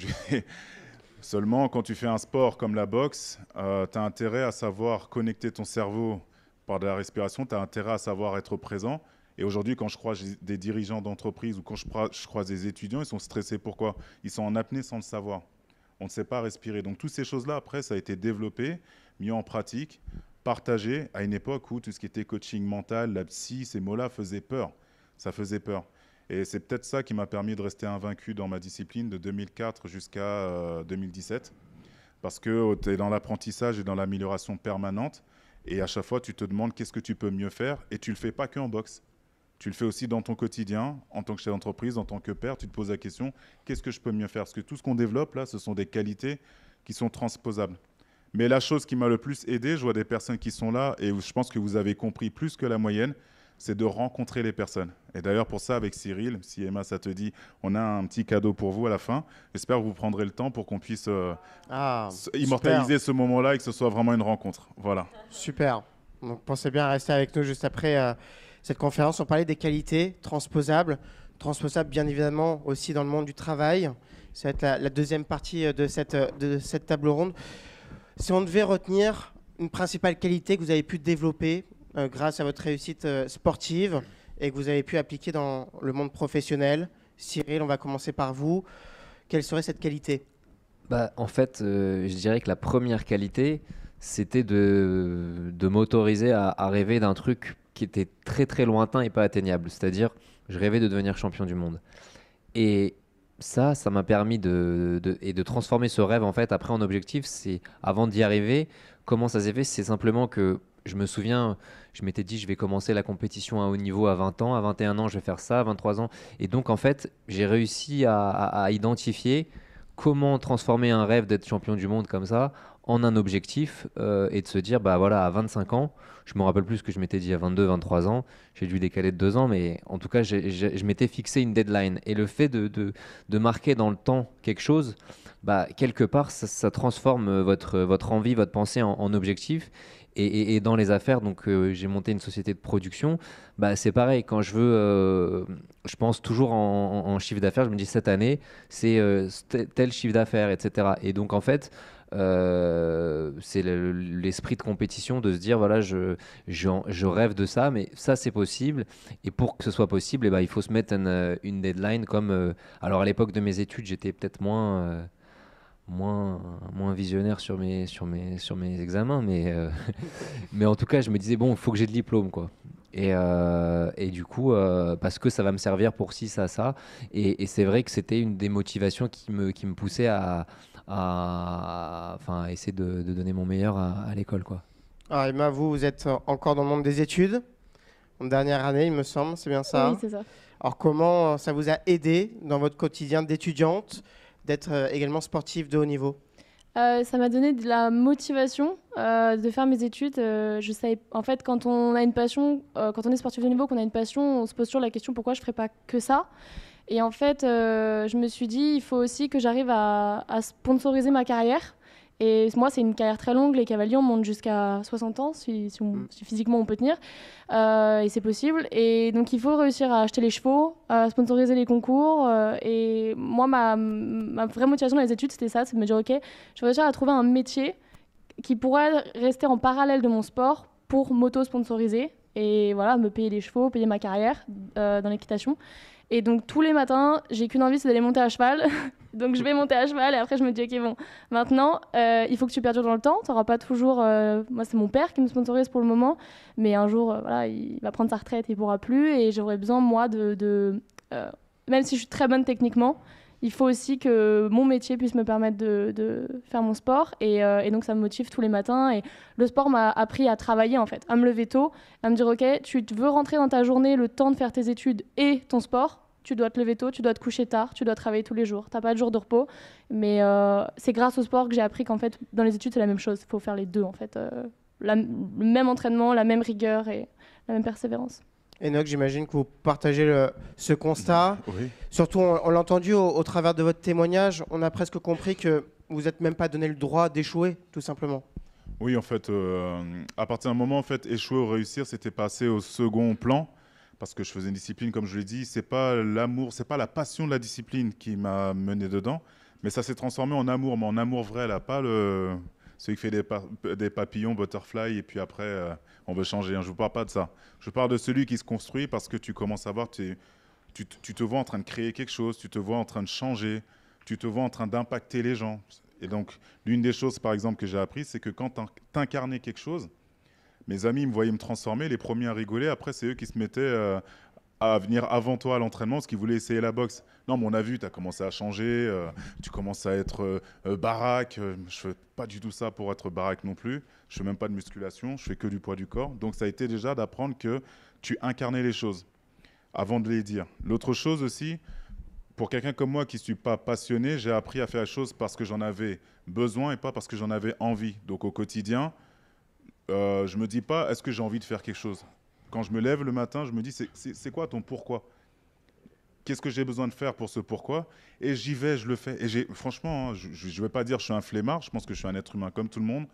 seulement quand tu fais un sport comme la boxe, tu as intérêt à savoir connecter ton cerveau par de la respiration, tu as intérêt à savoir être présent. Et aujourd'hui, quand je croise des dirigeants d'entreprise ou quand je croise des étudiants, ils sont stressés. Pourquoi? Ils sont en apnée sans le savoir. On ne sait pas respirer. Donc toutes ces choses-là, après, ça a été développé, mis en pratique, partagé à une époque où tout ce qui était coaching mental, la psy, ces mots-là faisaient peur. Ça faisait peur. Et c'est peut-être ça qui m'a permis de rester invaincu dans ma discipline de 2004 jusqu'à 2017. Parce que tu es dans l'apprentissage et dans l'amélioration permanente. Et à chaque fois, tu te demandes qu'est-ce que tu peux mieux faire. Et tu ne le fais pas qu'en boxe. Tu le fais aussi dans ton quotidien, en tant que chef d'entreprise, en tant que père. Tu te poses la question, qu'est-ce que je peux mieux faire? Parce que tout ce qu'on développe là, ce sont des qualités qui sont transposables. Mais la chose qui m'a le plus aidé, je vois des personnes qui sont là, et je pense que vous avez compris plus que la moyenne, c'est de rencontrer les personnes. Et d'ailleurs, pour ça, avec Cyril, si Emma, ça te dit, on a un petit cadeau pour vous à la fin. J'espère que vous prendrez le temps pour qu'on puisse immortaliser ce moment-là et que ce soit vraiment une rencontre. Voilà. Super. Donc, pensez bien à rester avec nous juste après cette conférence. On parlait des qualités transposables bien évidemment aussi dans le monde du travail. Ça va être la deuxième partie de cette table ronde. Si on devait retenir une principale qualité que vous avez pu développer grâce à votre réussite sportive et que vous avez pu appliquer dans le monde professionnel, Cyril, on va commencer par vous. Quelle serait cette qualité? En fait, je dirais que la première qualité, c'était de m'autoriser à rêver d'un truc qui était très très lointain et pas atteignable. C'est-à-dire, je rêvais de devenir champion du monde. Et ça m'a permis de transformer ce rêve en fait après en objectif. C'est avant d'y arriver, comment ça s'est fait? C'est simplement que je me souviens, je m'étais dit je vais commencer la compétition à haut niveau à 20 ans, à 21 ans je vais faire ça, à 23 ans. Et donc en fait, j'ai réussi à identifier comment transformer un rêve d'être champion du monde comme ça en un objectif et de se dire, bah voilà, à 25 ans, je me rappelle plus ce que je m'étais dit à 22, 23 ans, j'ai dû décaler de 2 ans, mais en tout cas, je m'étais fixé une deadline. Et le fait de marquer dans le temps quelque chose, bah, quelque part, ça transforme votre envie, votre pensée en objectif. Et dans les affaires, donc j'ai monté une société de production, bah, c'est pareil, quand je veux, je pense toujours en chiffre d'affaires, je me dis cette année, c'est tel chiffre d'affaires, etc. Et donc en fait, c'est l'esprit de compétition de se dire voilà je rêve de ça mais ça c'est possible et pour que ce soit possible il faut se mettre une deadline comme alors à l'époque de mes études j'étais peut-être moins visionnaire sur mes examens mais en tout cas je me disais bon il faut que j'ai le diplôme quoi. Et du coup, parce que ça va me servir pour ci, ça. Et c'est vrai que c'était une des motivations qui me poussait à essayer de donner mon meilleur à l'école, quoi. Alors Emma, vous êtes encore dans le monde des études, en dernière année, il me semble, c'est bien ça? Oui, c'est ça. Alors comment ça vous a aidé dans votre quotidien d'étudiante d'être également sportive de haut niveau? Ça m'a donné de la motivation de faire mes études. Je savais, en fait, quand on a une passion, quand on est sportif de niveau, qu'on a une passion, on se pose toujours la question pourquoi je ne ferais pas que ça. Et en fait, je me suis dit, il faut aussi que j'arrive à sponsoriser ma carrière. Et moi, c'est une carrière très longue. Les cavaliers, on monte jusqu'à 60 ans, si physiquement on peut tenir. Et c'est possible. Et donc, il faut réussir à acheter les chevaux, à sponsoriser les concours. Et moi, ma vraie motivation dans les études, c'était ça, c'est de me dire, OK, je vais réussir à trouver un métier qui pourrait rester en parallèle de mon sport pour m'auto-sponsoriser. Et voilà, me payer les chevaux, payer ma carrière dans l'équitation. Et donc tous les matins, j'ai qu'une envie, c'est d'aller monter à cheval. Donc je vais monter à cheval et après je me dis ok bon, maintenant il faut que tu perdures dans le temps. Tu n'auras pas toujours, moi c'est mon père qui me sponsorise pour le moment, mais un jour voilà, il va prendre sa retraite, il pourra plus et j'aurais besoin moi même si je suis très bonne techniquement, il faut aussi que mon métier puisse me permettre de faire mon sport et donc ça me motive tous les matins et le sport m'a appris à travailler en fait, à me lever tôt, à me dire ok, tu veux rentrer dans ta journée le temps de faire tes études et ton sport. Tu dois te lever tôt, tu dois te coucher tard, tu dois travailler tous les jours. Tu n'as pas de jour de repos. Mais c'est grâce au sport que j'ai appris qu'en fait, dans les études, c'est la même chose. Il faut faire les deux, en fait. Le même entraînement, la même rigueur et la même persévérance. Enoch, j'imagine que vous partagez ce constat. Oui. Surtout, on l'a entendu au travers de votre témoignage, on a presque compris que vous n'êtes même pas donné le droit d'échouer, tout simplement. Oui, en fait, à partir d'un moment, en fait, échouer ou réussir, c'était passé au second plan. Parce que je faisais une discipline, comme je l'ai dit, c'est pas l'amour, c'est pas la passion de la discipline qui m'a mené dedans, mais ça s'est transformé en amour, mais en amour vrai, là, pas celui qui fait des papillons, butterfly, et puis après, on veut changer. Je ne vous parle pas de ça. Je parle de celui qui se construit parce que tu commences à voir, tu te vois en train de créer quelque chose, tu te vois en train de changer, tu te vois en train d'impacter les gens. Et donc, l'une des choses, par exemple, que j'ai appris, c'est que quand tu incarnais quelque chose, mes amis me voyaient me transformer, les premiers à rigoler. Après, c'est eux qui se mettaient à venir avant toi à l'entraînement parce qu'ils voulaient essayer la boxe. Non, mais on a vu, tu as commencé à changer, tu commences à être baraque. Je ne fais pas du tout ça pour être baraque non plus. Je ne fais même pas de musculation, je fais que du poids du corps. Donc, ça a été déjà d'apprendre que tu incarnais les choses avant de les dire. L'autre chose aussi, pour quelqu'un comme moi qui ne suis pas passionné, j'ai appris à faire les choses parce que j'en avais besoin et pas parce que j'en avais envie. Donc, au quotidien, je me dis pas, est-ce que j'ai envie de faire quelque chose? Quand je me lève le matin, je me dis, c'est quoi ton pourquoi? Qu'est-ce que j'ai besoin de faire pour ce pourquoi? Et j'y vais, je le fais. Et franchement, hein, je ne vais pas dire que je suis un flemmard, je pense que je suis un être humain comme tout le monde.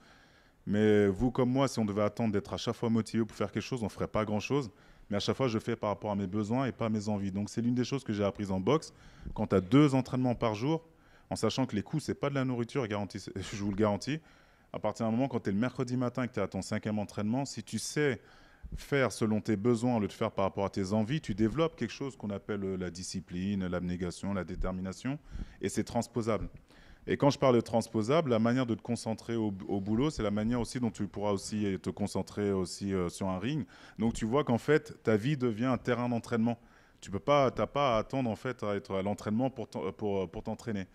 Mais vous comme moi, si on devait attendre d'être à chaque fois motivé pour faire quelque chose, on ne ferait pas grand-chose. Mais à chaque fois, je fais par rapport à mes besoins et pas à mes envies. Donc c'est l'une des choses que j'ai apprises en boxe. Quand tu as 2 entraînements par jour, en sachant que les coups, ce n'est pas de la nourriture, je vous le garantis. À partir d'un moment, quand tu es le mercredi matin et que tu es à ton 5e entraînement, si tu sais faire selon tes besoins au lieu de faire par rapport à tes envies, tu développes quelque chose qu'on appelle la discipline, l'abnégation, la détermination, et c'est transposable. Et quand je parle de transposable, la manière de te concentrer au boulot, c'est la manière aussi dont tu pourras aussi te concentrer aussi sur un ring. Donc tu vois qu'en fait, ta vie devient un terrain d'entraînement. Tu n'as pas à attendre en fait à être à l'entraînement pour t'entraîner.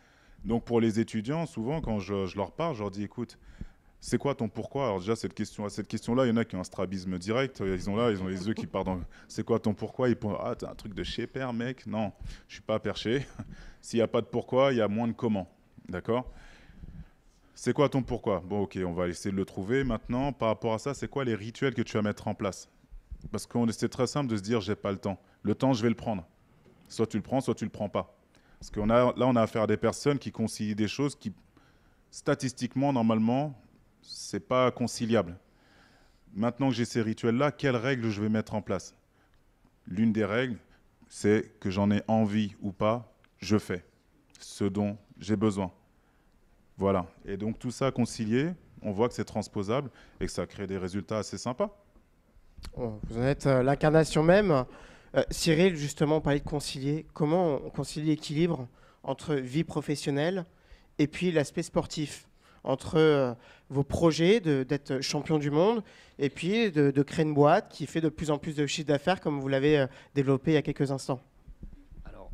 Donc pour les étudiants, souvent quand je leur parle, je leur dis écoute, c'est quoi ton pourquoi? Alors déjà cette question-là, il y en a qui ont un strabisme direct, ils ont les yeux qui partent dans c'est quoi ton pourquoi? Ils pensent ah t'as un truc de chez père mec. Non, je suis pas perché. S'il n'y a pas de pourquoi, il y a moins de comment. D'accord? C'est quoi ton pourquoi? Bon ok, on va essayer de le trouver maintenant. Par rapport à ça, c'est quoi les rituels que tu vas mettre en place? Parce que c'est très simple de se dire j'ai pas le temps. Le temps, je vais le prendre. Soit tu le prends, soit tu le prends pas. Parce qu'on a là, on a affaire à des personnes qui concilient des choses qui, statistiquement, normalement, c'est pas conciliable. Maintenant que j'ai ces rituels-là, quelles règles je vais mettre en place? L'une des règles, c'est que j'en ai envie ou pas, je fais ce dont j'ai besoin. Voilà. Et donc tout ça concilié, on voit que c'est transposable et que ça crée des résultats assez sympas. Vous en êtes l'incarnation même. Cyril, justement, on parlait de concilier. Comment on concilie l'équilibre entre vie professionnelle et puis l'aspect sportif, entre vos projets d'être champion du monde et puis de créer une boîte qui fait de plus en plus de chiffre d'affaires comme vous l'avez développé il y a quelques instants? Alors,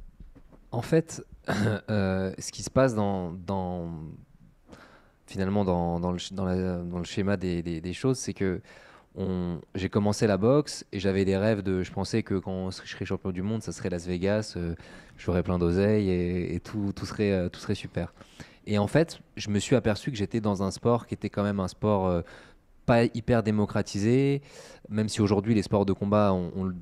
en fait, ce qui se passe finalement dans le schéma des choses, c'est que j'ai commencé la boxe et j'avais des rêves je pensais que quand je serais champion du monde, ça serait Las Vegas, j'aurais plein d'oseille et tout serait super. Et en fait, je me suis aperçu que j'étais dans un sport qui était quand même un sport pas hyper démocratisé, même si aujourd'hui les sports de combat, on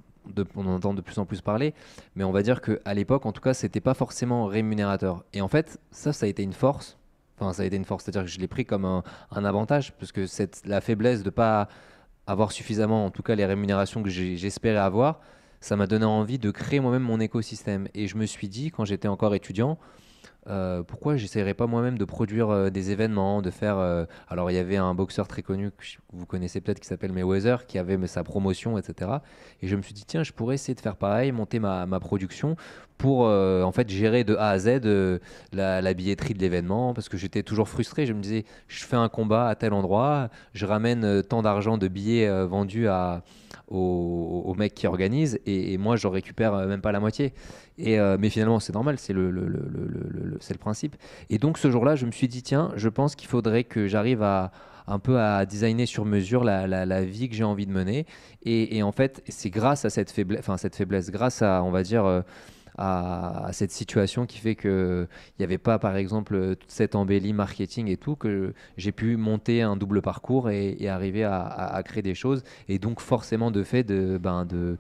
en entend de plus en plus parler, mais on va dire qu'à l'époque, en tout cas, c'était pas forcément rémunérateur. Et en fait, ça a été une force. Enfin, ça a été une force, c'est-à-dire que je l'ai pris comme un avantage, parce que la faiblesse de pas avoir suffisamment, en tout cas les rémunérations que j'espérais avoir, ça m'a donné envie de créer moi-même mon écosystème. Et je me suis dit, quand j'étais encore étudiant, pourquoi j'essayerais pas moi-même de produire des événements, de faire... alors il y avait un boxeur très connu que vous connaissez peut-être qui s'appelle Mayweather, qui avait sa promotion, etc. Et je me suis dit, tiens, je pourrais essayer de faire pareil, monter ma production pour en fait gérer de A à Z la billetterie de l'événement, parce que j'étais toujours frustré. Je me disais, je fais un combat à tel endroit, je ramène tant d'argent de billets vendus aux mecs qui organisent, et moi j'en récupère même pas la moitié. Mais finalement, c'est normal, c'est c'est le principe. Et donc, ce jour-là, je me suis dit, tiens, je pense qu'il faudrait que j'arrive un peu à designer sur mesure la vie que j'ai envie de mener. Et en fait, c'est grâce à cette faiblesse, grâce à, on va dire, à cette situation qui fait qu'il n'y avait pas, par exemple, toute cette embellie marketing et tout, que j'ai pu monter un double parcours et arriver à créer des choses. Et donc, forcément, de fait, de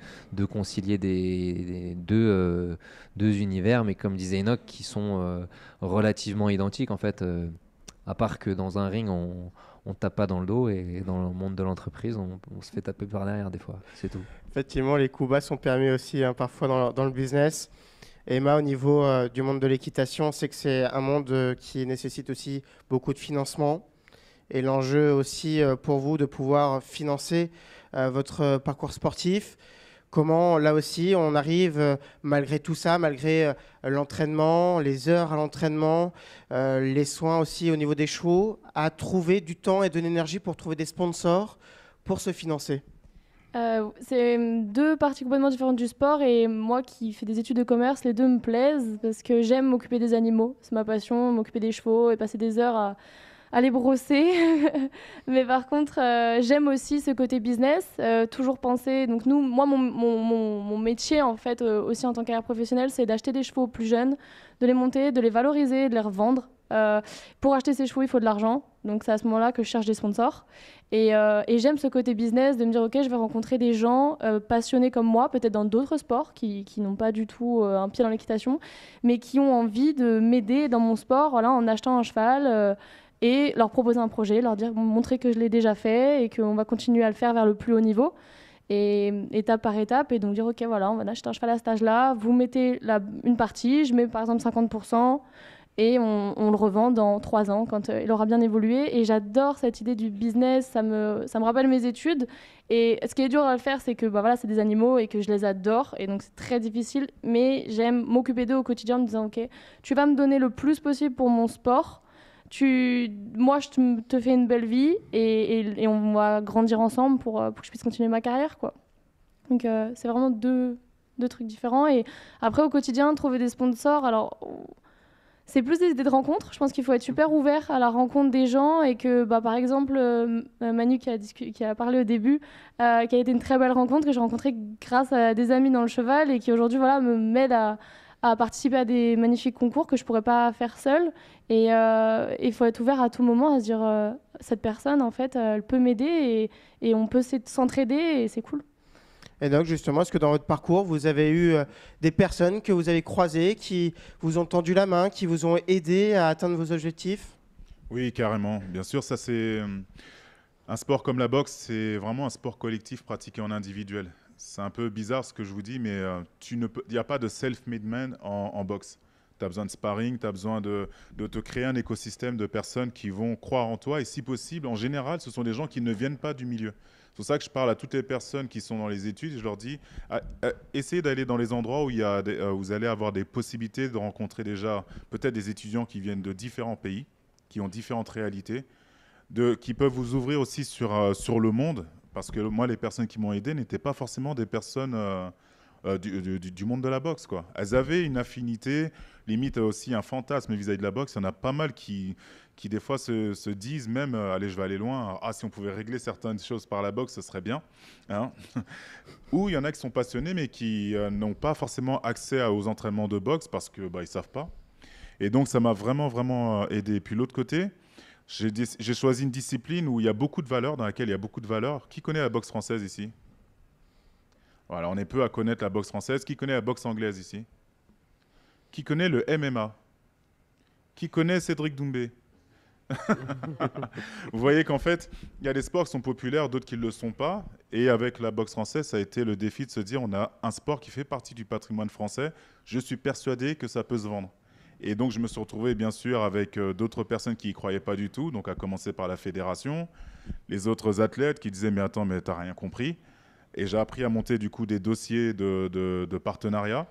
concilier deux univers, mais comme disait Enoch, qui sont relativement identiques, en fait, à part que dans un ring, on tape pas dans le dos, et dans le monde de l'entreprise, on se fait taper par derrière des fois, c'est tout. Effectivement, les coups bas sont permis aussi parfois dans le business. Emma, au niveau du monde de l'équitation, on sait que c'est un monde qui nécessite aussi beaucoup de financement. Et l'enjeu aussi pour vous de pouvoir financer votre parcours sportif. Comment, là aussi, on arrive, malgré tout ça, malgré l'entraînement, les heures à l'entraînement, les soins aussi au niveau des chevaux, à trouver du temps et de l'énergie pour trouver des sponsors pour se financer? C'est deux parties complètement différentes du sport, et moi qui fais des études de commerce, les deux me plaisent parce que j'aime m'occuper des animaux. C'est ma passion, m'occuper des chevaux et passer des heures à les brosser. Mais par contre, j'aime aussi ce côté business, toujours penser. Donc moi, mon métier, en fait, aussi en tant qu'arrière professionnelle, c'est d'acheter des chevaux plus jeunes, de les monter, de les valoriser, de les revendre. Pour acheter ces chevaux, il faut de l'argent. Donc c'est à ce moment-là que je cherche des sponsors. Et j'aime ce côté business, de me dire, OK, je vais rencontrer des gens passionnés comme moi, peut-être dans d'autres sports, qui n'ont pas du tout un pied dans l'équitation, mais qui ont envie de m'aider dans mon sport, voilà, en achetant un cheval, et leur proposer un projet, leur dire, montrer que je l'ai déjà fait et qu'on va continuer à le faire vers le plus haut niveau. Et étape par étape, et donc dire, OK, voilà, on va acheter un cheval à cet âge-là, vous mettez une partie, je mets par exemple 50%, et on le revend dans 3 ans quand il aura bien évolué. Et j'adore cette idée du business, ça me rappelle mes études. Et ce qui est dur à le faire, c'est que voilà, c'est des animaux et que je les adore, et donc c'est très difficile, mais j'aime m'occuper d'eux au quotidien en me disant, OK, tu vas me donner le plus possible pour mon sport, moi je te fais une belle vie, et on va grandir ensemble pour que je puisse continuer ma carrière, quoi. Donc c'est vraiment deux trucs différents. Et après, au quotidien, trouver des sponsors, alors c'est plus des idées de rencontres. Je pense qu'il faut être super ouvert à la rencontre des gens, et que par exemple Manu qui a parlé au début, qui a été une très belle rencontre que j'ai rencontrée grâce à des amis dans le cheval, et qui aujourd'hui m'aide à participer à des magnifiques concours que je pourrais pas faire seule. Et il faut être ouvert à tout moment, à se dire cette personne, en fait, elle peut m'aider, et on peut s'entraider, et c'est cool. Et donc justement, est-ce que dans votre parcours, vous avez eu des personnes que vous avez croisées, qui vous ont tendu la main, qui vous ont aidé à atteindre vos objectifs? Oui, carrément. Bien sûr, ça c'est un sport comme la boxe, c'est vraiment un sport collectif pratiqué en individuel. C'est un peu bizarre ce que je vous dis, mais il n'y a pas de self-made man en boxe. Tu as besoin de sparring, tu as besoin de te créer un écosystème de personnes qui vont croire en toi, et si possible, en général, ce sont des gens qui ne viennent pas du milieu. C'est pour ça que je parle à toutes les personnes qui sont dans les études, et je leur dis, essayez d'aller dans les endroits où vous allez avoir des possibilités de rencontrer déjà peut-être des étudiants qui viennent de différents pays, qui ont différentes réalités, qui peuvent vous ouvrir aussi sur le monde, parce que moi, les personnes qui m'ont aidé n'étaient pas forcément des personnes du monde de la boxe, quoi. Elles avaient une affinité, limite aussi un fantasme vis-à-vis de la boxe. Il y en a pas mal qui des fois se disent même, allez, je vais aller loin, si on pouvait régler certaines choses par la boxe, ce serait bien. Hein. Ou il y en a qui sont passionnés, mais qui n'ont pas forcément accès aux entraînements de boxe parce qu'ils ne savent pas. Et donc, ça m'a vraiment, vraiment aidé. Et puis, l'autre côté, j'ai choisi une discipline où il y a beaucoup de valeurs, dans laquelle il y a beaucoup de valeurs. Qui connaît la boxe française ici? Voilà, on est peu à connaître la boxe française. Qui connaît la boxe anglaise ici? Qui connaît le MMA? Qui connaît Cédric Doumbé? Vous voyez qu'en fait, il y a des sports qui sont populaires, d'autres qui ne le sont pas. Et avec la boxe française, ça a été le défi de se dire, on a un sport qui fait partie du patrimoine français. Je suis persuadé que ça peut se vendre. Et donc, je me suis retrouvé, bien sûr, avec d'autres personnes qui n'y croyaient pas du tout, donc à commencer par la fédération, les autres athlètes qui disaient « Mais attends, mais t'as rien compris ». Et j'ai appris à monter, du coup, des dossiers de partenariat.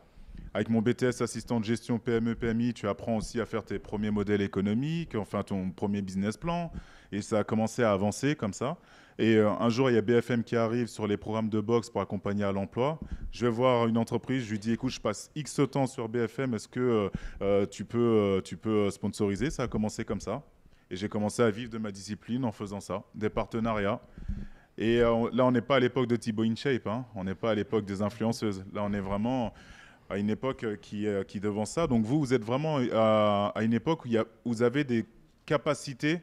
Avec mon BTS assistant de gestion PME, PMI, tu apprends aussi à faire tes premiers modèles économiques, enfin ton premier business plan. Et ça a commencé à avancer comme ça. Et un jour, il y a BFM qui arrive sur les programmes de boxe pour accompagner à l'emploi. Je vais voir une entreprise, je lui dis, écoute, je passe X temps sur BFM, est-ce que tu peux sponsoriser? Ça a commencé comme ça. Et j'ai commencé à vivre de ma discipline en faisant ça, des partenariats. Et là, on n'est pas à l'époque de Thibaut InShape, hein. On n'est pas à l'époque des influenceuses. Là, on est vraiment à une époque qui devance ça. Donc vous êtes vraiment à une époque où vous avez des capacités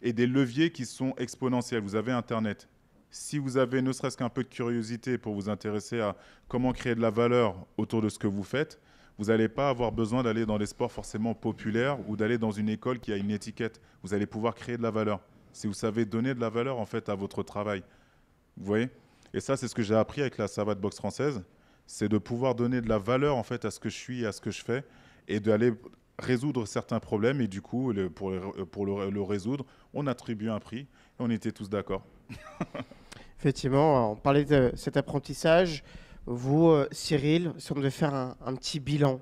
et des leviers qui sont exponentiels. Vous avez Internet. Si vous avez ne serait-ce qu'un peu de curiosité pour vous intéresser à comment créer de la valeur autour de ce que vous faites, vous n'allez pas avoir besoin d'aller dans les sports forcément populaires ou d'aller dans une école qui a une étiquette. Vous allez pouvoir créer de la valeur. Si vous savez donner de la valeur en fait à votre travail. Vous voyez? Et ça, c'est ce que j'ai appris avec la Savate Boxe française. C'est de pouvoir donner de la valeur en fait à ce que je suis et à ce que je fais et d'aller résoudre certains problèmes. Et du coup, pour le résoudre, on attribue un prix et on était tous d'accord. Effectivement, on parlait de cet apprentissage. Vous, Cyril, si on devait faire un petit bilan,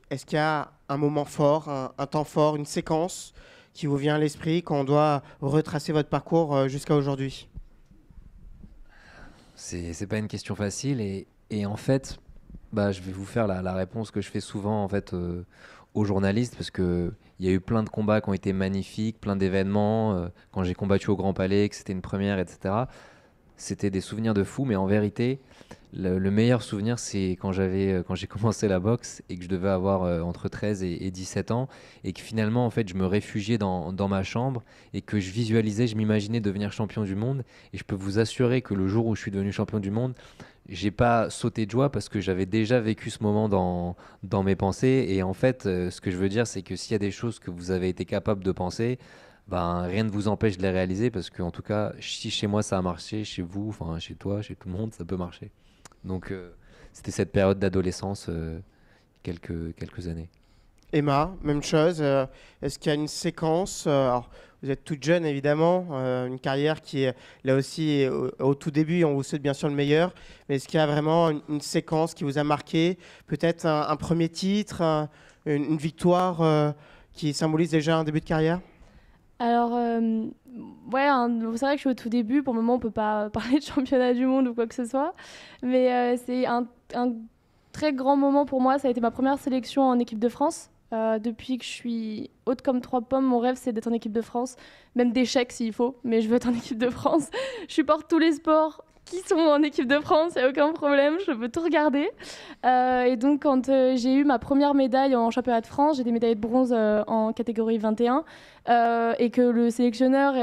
est-ce qu'il y a un moment fort, un temps fort, une séquence qui vous vient à l'esprit quand on doit retracer votre parcours jusqu'à aujourd'hui? C'est pas une question facile et en fait, je vais vous faire la réponse que je fais souvent en fait aux journalistes parce que il y a eu plein de combats qui ont été magnifiques, plein d'événements. Quand j'ai combattu au Grand Palais, que c'était une première, etc. C'était des souvenirs de fou, mais en vérité, le meilleur souvenir, c'est quand j'ai commencé la boxe et que je devais avoir entre 13 et 17 ans et que finalement, en fait, je me réfugiais dans ma chambre et que je visualisais, je m'imaginais devenir champion du monde. Et je peux vous assurer que le jour où je suis devenu champion du monde, j'ai pas sauté de joie parce que j'avais déjà vécu ce moment dans mes pensées. Et en fait, ce que je veux dire, c'est que s'il y a des choses que vous avez été capable de penser, rien ne vous empêche de les réaliser parce que en tout cas, si chez moi ça a marché, chez vous, enfin chez toi, chez tout le monde, ça peut marcher. Donc c'était cette période d'adolescence, quelques années. Emma, même chose. Est-ce qu'il y a une séquence alors, vous êtes toute jeune évidemment, une carrière qui est là aussi au tout début, on vous souhaite bien sûr le meilleur. Mais est-ce qu'il y a vraiment une séquence qui vous a marqué? Peut-être un premier titre, une victoire qui symbolise déjà un début de carrière? Alors, ouais, c'est vrai que je suis au tout début. Pour le moment, on ne peut pas parler de championnat du monde ou quoi que ce soit. Mais c'est un très grand moment pour moi. Ça a été ma première sélection en équipe de France. Depuis que je suis haute comme 3 pommes, mon rêve, c'est d'être en équipe de France. Même d'échecs s'il faut, mais je veux être en équipe de France. Je supporte tous les sports qui sont en équipe de France, il n'y a aucun problème, je peux tout regarder. Et donc, quand j'ai eu ma première médaille en championnat de France, j'ai des médailles de bronze en catégorie 21, et que le sélectionneur,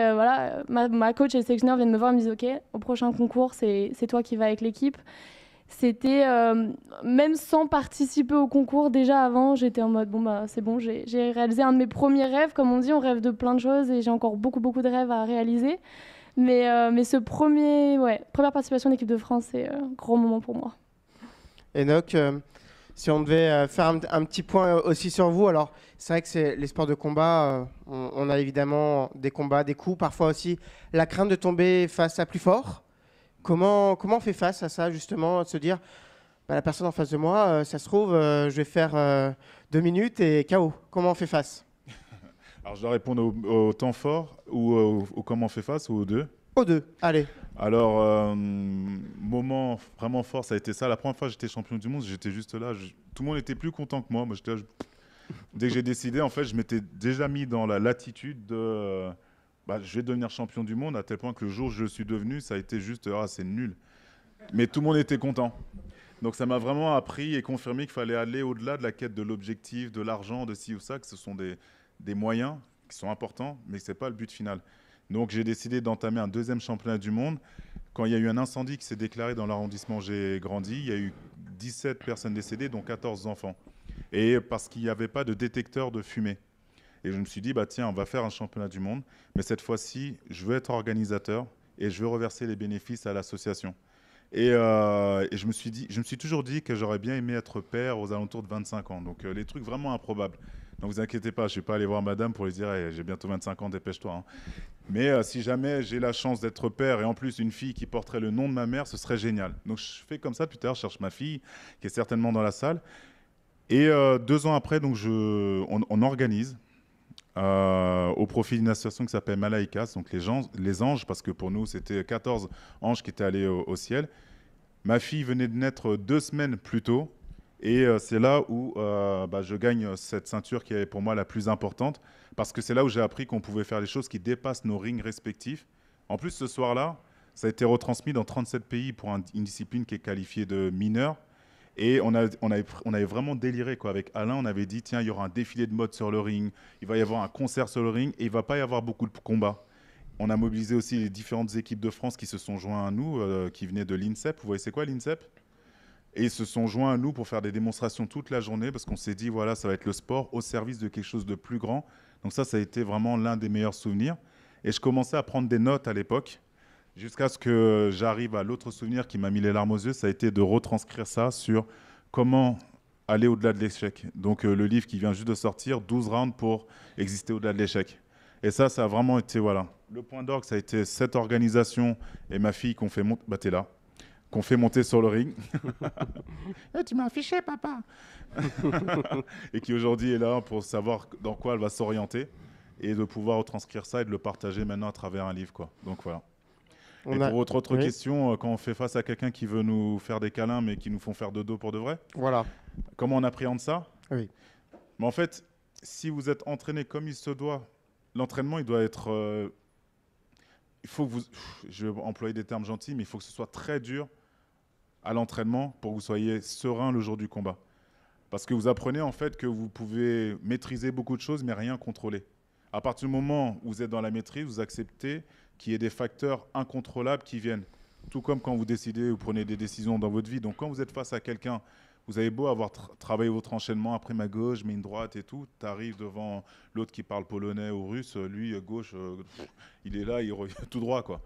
ma coach et le sélectionneur viennent me voir et me disent « Ok, au prochain concours, c'est toi qui vas avec l'équipe ». C'était, même sans participer au concours, déjà avant, j'étais en mode c'est bon, j'ai réalisé un de mes premiers rêves. Comme on dit, on rêve de plein de choses et j'ai encore beaucoup de rêves à réaliser. Mais ce première participation en équipe de France, c'est un grand moment pour moi. Enoch, si on devait faire un petit point aussi sur vous, alors c'est vrai que c'est les sports de combat, on a évidemment des combats, des coups, parfois aussi la crainte de tomber face à plus fort. Comment on fait face à ça, justement, de se dire, la personne en face de moi, ça se trouve, je vais faire 2 minutes et KO. Comment on fait face? Alors, je dois répondre au temps fort ou au comment on fait face ou aux deux? Aux deux, allez. Alors, moment vraiment fort, ça a été ça. La première fois que j'étais champion du monde, j'étais juste là. Tout le monde était plus content que moi. Moi, j'étais là, dès que j'ai décidé, en fait, je m'étais déjà mis dans la latitude de... je vais devenir champion du monde, à tel point que le jour où je suis devenu, ça a été juste, c'est nul. Mais tout le monde était content. Donc ça m'a vraiment appris et confirmé qu'il fallait aller au-delà de la quête de l'objectif, de l'argent, de ci ou ça, que ce sont des moyens qui sont importants, mais ce n'est pas le but final. Donc j'ai décidé d'entamer un 2e championnat du monde. Quand il y a eu un incendie qui s'est déclaré dans l'arrondissement où j'ai grandi, il y a eu 17 personnes décédées, dont 14 enfants. Et parce qu'il n'y avait pas de détecteur de fumée. Et je me suis dit, tiens, on va faire un championnat du monde, mais cette fois-ci, je veux être organisateur et je veux reverser les bénéfices à l'association. Et je me suis toujours dit que j'aurais bien aimé être père aux alentours de 25 ans. Donc les trucs vraiment improbables. Ne vous inquiétez pas, je ne suis pas allé voir madame pour lui dire hey, j'ai bientôt 25 ans, dépêche-toi. Hein. Mais si jamais j'ai la chance d'être père et en plus une fille qui porterait le nom de ma mère, ce serait génial. Donc je fais comme ça, plus tard je cherche ma fille qui est certainement dans la salle. Et 2 ans après, donc on organise au profit d'une association qui s'appelle Malaïkas, donc les anges, parce que pour nous c'était 14 anges qui étaient allés au ciel. Ma fille venait de naître 2 semaines plus tôt. Et c'est là où je gagne cette ceinture qui est pour moi la plus importante, parce que c'est là où j'ai appris qu'on pouvait faire des choses qui dépassent nos rings respectifs. En plus, ce soir-là, ça a été retransmis dans 37 pays pour une discipline qui est qualifiée de mineure. Et on avait vraiment déliré quoi. Avec Alain, on avait dit, tiens, il y aura un défilé de mode sur le ring, il va y avoir un concert sur le ring, et il ne va pas y avoir beaucoup de combats. On a mobilisé aussi les différentes équipes de France qui se sont joints à nous, qui venaient de l'INSEP. Vous voyez, c'est quoi l'INSEP ? Et ils se sont joints à nous pour faire des démonstrations toute la journée parce qu'on s'est dit, voilà, ça va être le sport au service de quelque chose de plus grand. Donc ça a été vraiment l'un des meilleurs souvenirs. Et je commençais à prendre des notes à l'époque, jusqu'à ce que j'arrive à l'autre souvenir qui m'a mis les larmes aux yeux, ça a été de retranscrire ça sur comment aller au-delà de l'échec. Donc le livre qui vient juste de sortir, 12 rounds pour exister au-delà de l'échec. Et ça a vraiment été, voilà. Le point d'orgue, ça a été cette organisation et ma fille qu'on fait monter, bah t'es là, qu'on fait monter sur le ring. Hey, tu m'as affiché, papa. Et qui aujourd'hui est là pour savoir dans quoi elle va s'orienter et de pouvoir retranscrire ça et de le partager maintenant à travers un livre, quoi. Donc voilà. Et pour votre autre question, quand on fait face à quelqu'un qui veut nous faire des câlins mais qui nous font faire de dos pour de vrai, voilà. Comment on appréhende ça ? Oui. Mais en fait, si vous êtes entraîné comme il se doit, l'entraînement, il doit être... il faut que vous... Je vais employer des termes gentils, mais il faut que ce soit très dur à l'entraînement pour que vous soyez serein le jour du combat. Parce que vous apprenez en fait que vous pouvez maîtriser beaucoup de choses mais rien contrôler. À partir du moment où vous êtes dans la maîtrise, vous acceptez qu'il y ait des facteurs incontrôlables qui viennent. Tout comme quand vous décidez, vous prenez des décisions dans votre vie. Donc quand vous êtes face à quelqu'un, vous avez beau avoir travaillé votre enchaînement, après ma gauche, mais une droite et tout, tu arrives devant l'autre qui parle polonais ou russe, lui gauche, il est là, il revient tout droit, quoi.